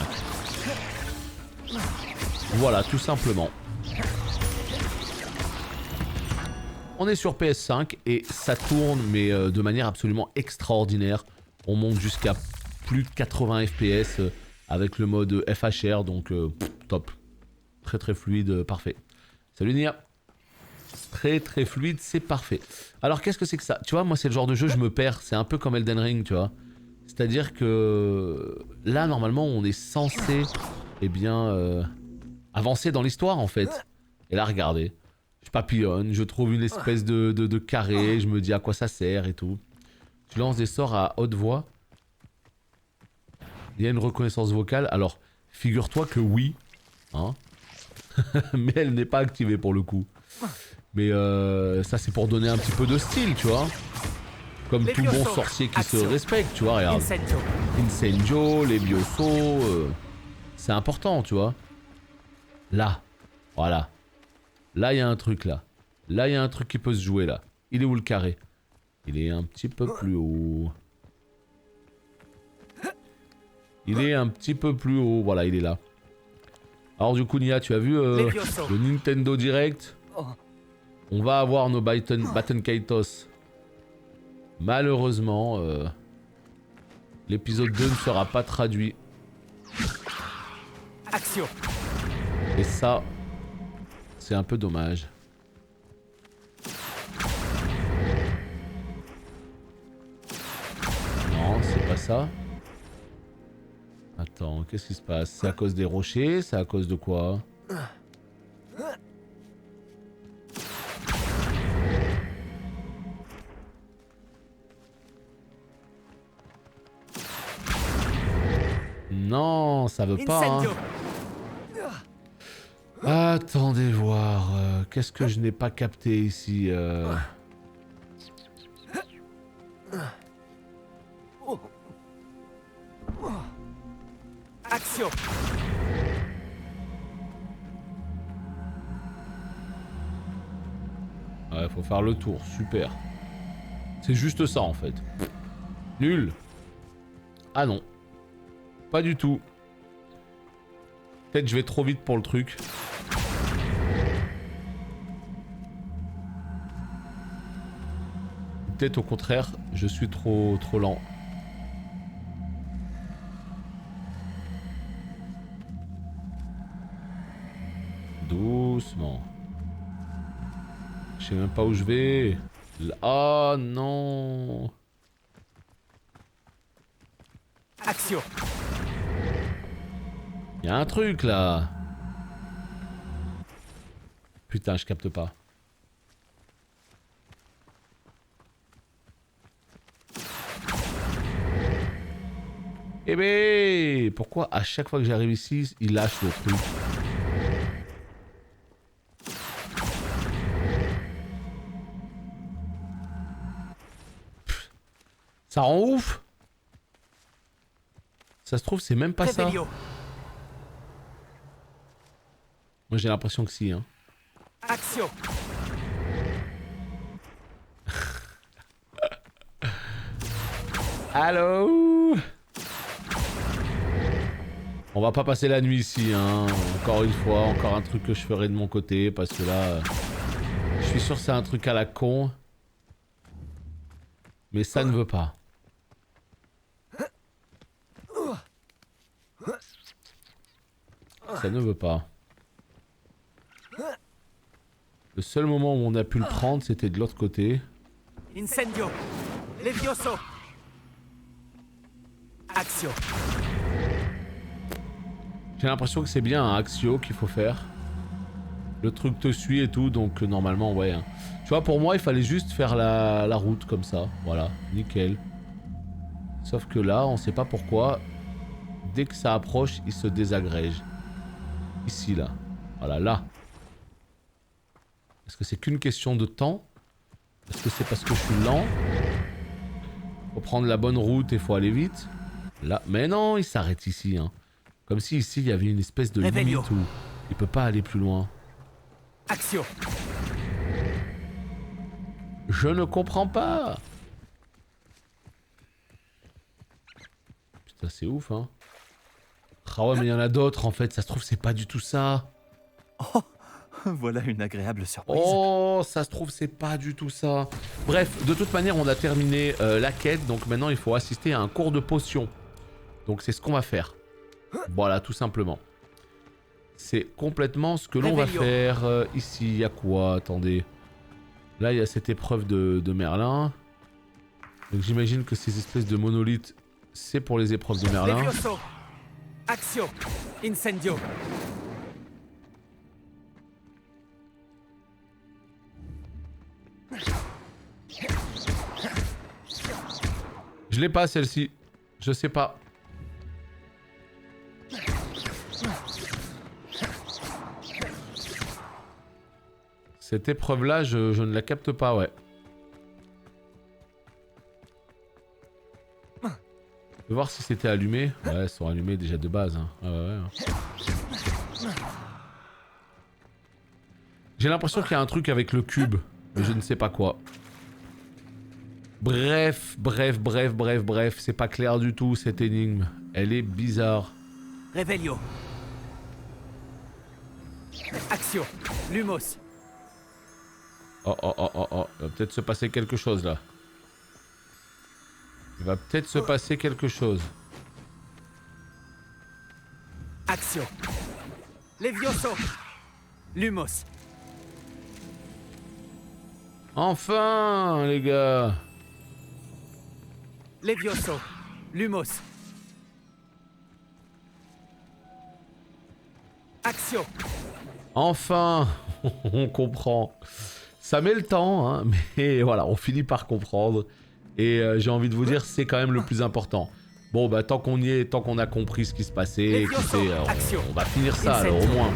Speaker 1: Voilà, tout simplement. On est sur PS5 et ça tourne mais de manière absolument extraordinaire. On monte jusqu'à plus de 80 FPS avec le mode FHR, donc top. Très fluide, parfait. Salut Nia. Très fluide, c'est parfait. Alors qu'est-ce que c'est que ça? Tu vois, moi c'est le genre de jeu, je me perds. C'est un peu comme Elden Ring, tu vois. C'est-à-dire que là, normalement, on est censé, eh bien, avancer dans l'histoire, en fait. Et là, regardez. Je papillonne, je trouve une espèce de carré, je me dis à quoi ça sert et tout. Tu lances des sorts à haute voix. Il y a une reconnaissance vocale. Alors, figure-toi que oui. Hein. Mais elle n'est pas activée pour le coup. Mais ça c'est pour donner un petit peu de style, tu vois. Comme tout bon sorcier qui se respecte, tu vois, regarde. Incendio, les biosos, c'est important, tu vois. Là, voilà. Là il y a un truc là. Là il y a un truc qui peut se jouer là. Il est où le carré? Il est un petit peu plus haut. Il est un petit peu plus haut, voilà, il est là. Alors du coup Nia, tu as vu le Nintendo Direct? On va avoir nos Batten Kaitos. Malheureusement, l'épisode 2 ne sera pas traduit.
Speaker 2: Action.
Speaker 1: Et ça, c'est un peu dommage. Non, c'est pas ça. Attends, qu'est-ce qui se passe? C'est à cause des rochers? C'est à cause de quoi? Non, ça veut pas. Hein. Attendez voir. Qu'est-ce que je n'ai pas capté ici
Speaker 2: Action.
Speaker 1: Ouais, faut faire le tour, super. C'est juste ça en fait. Nul. Ah non. Pas du tout. Peut-être je vais trop vite pour le truc. Peut-être au contraire, je suis trop lent. Doucement. Je sais même pas où je vais. Oh non.
Speaker 2: Action.
Speaker 1: Il y a un truc là. Putain, je capte pas. Eh ben, pourquoi à chaque fois que j'arrive ici, il lâche le truc? Ça rend ouf. Ça se trouve, c'est même pas ça. Moi j'ai l'impression que si, hein.
Speaker 2: Action.
Speaker 1: Allô? On va pas passer la nuit ici, hein. Encore une fois, encore un truc que je ferai de mon côté, parce que là... je suis sûr que c'est un truc à la con. Mais ça ne veut pas. Ça ne veut pas. Le seul moment où on a pu le prendre, c'était de l'autre côté.
Speaker 2: Incendio. Levioso. Axio.
Speaker 1: J'ai l'impression que c'est bien un Axio qu'il faut faire. Le truc te suit et tout, donc normalement, ouais. Hein. Tu vois, pour moi, il fallait juste faire la route comme ça. Voilà, nickel. Sauf que là, on sait pas pourquoi. Dès que ça approche, il se désagrège. Ici, là. Voilà, là. Est-ce que c'est qu'une question de temps? Est-ce que c'est parce que je suis lent? Faut prendre la bonne route et faut aller vite? Là, mais non, il s'arrête ici. Hein. Comme si ici, il y avait une espèce de limite où il peut pas aller plus loin.
Speaker 2: Axio.
Speaker 1: Je ne comprends pas. Putain, c'est ouf, hein. Ah ouais, mais il y en a d'autres, en fait. Ça se trouve, c'est pas du tout ça.
Speaker 2: Oh, voilà une agréable surprise.
Speaker 1: Oh, ça se trouve, c'est pas du tout ça. Bref, de toute manière, on a terminé la quête. Donc maintenant, il faut assister à un cours de potion. Donc c'est ce qu'on va faire. Voilà, tout simplement. C'est complètement ce que l'on va faire. Ici, il y a quoi? Attendez. Là, il y a cette épreuve de Merlin. Donc j'imagine que ces espèces de monolithes, c'est pour les épreuves de Merlin.
Speaker 2: Levioso. Axio. Incendio.
Speaker 1: Je l'ai pas celle-ci. Je sais pas. Cette épreuve-là, je ne la capte pas, ouais. Je vais voir si c'était allumé. Ouais, elles sont allumées déjà de base. Hein. Ah ouais, ouais. J'ai l'impression qu'il y a un truc avec le cube, mais je ne sais pas quoi. Bref, c'est pas clair du tout cette énigme. Elle est bizarre.
Speaker 2: Revelio. Axio. Lumos.
Speaker 1: Oh. Il va peut-être se passer quelque chose là. Il va peut-être se passer quelque chose.
Speaker 2: Axio. Levioso. Lumos.
Speaker 1: Enfin, les gars.
Speaker 2: Levioso. Lumos. Axio.
Speaker 1: Enfin, on comprend. Ça met le temps, hein, mais voilà, on finit par comprendre. Et j'ai envie de vous dire, c'est quand même le plus important. Bon, bah tant qu'on y est, tant qu'on a compris ce qui se passait, écoutez, on va finir ça alors, au moins.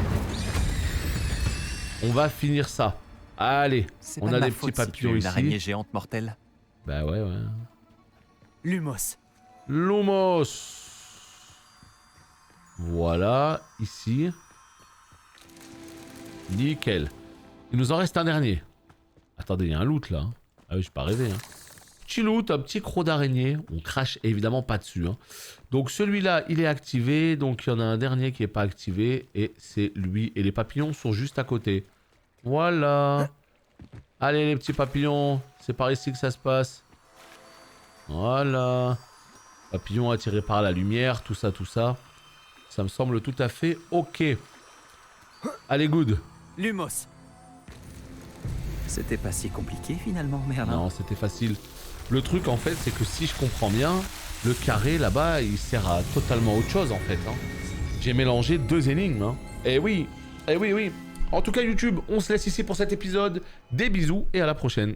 Speaker 1: On va finir ça. Allez, on a des petits papillons ici.
Speaker 2: Une araignée géante mortelle.
Speaker 1: Bah ouais.
Speaker 2: Lumos.
Speaker 1: Lumos. Voilà, ici. Nickel. Il nous en reste un dernier. Attendez, il y a un loot là. Ah oui, je suis pas rêvé. Hein. Petit loot, un petit croc d'araignée. On crache évidemment pas dessus. Hein. Donc celui-là, il est activé. Donc il y en a un dernier qui est pas activé. Et c'est lui. Et les papillons sont juste à côté. Voilà. Allez les petits papillons. C'est par ici que ça se passe. Voilà. Papillons attirés par la lumière. Tout ça. Ça me semble tout à fait ok. Allez, good.
Speaker 2: Lumos. C'était pas si compliqué finalement, Merlin.
Speaker 1: Non, c'était facile. Le truc en fait, c'est que si je comprends bien, le carré là-bas, il sert à totalement autre chose en fait. Hein. J'ai mélangé deux énigmes. Hein. Eh oui. En tout cas YouTube, on se laisse ici pour cet épisode. Des bisous et à la prochaine.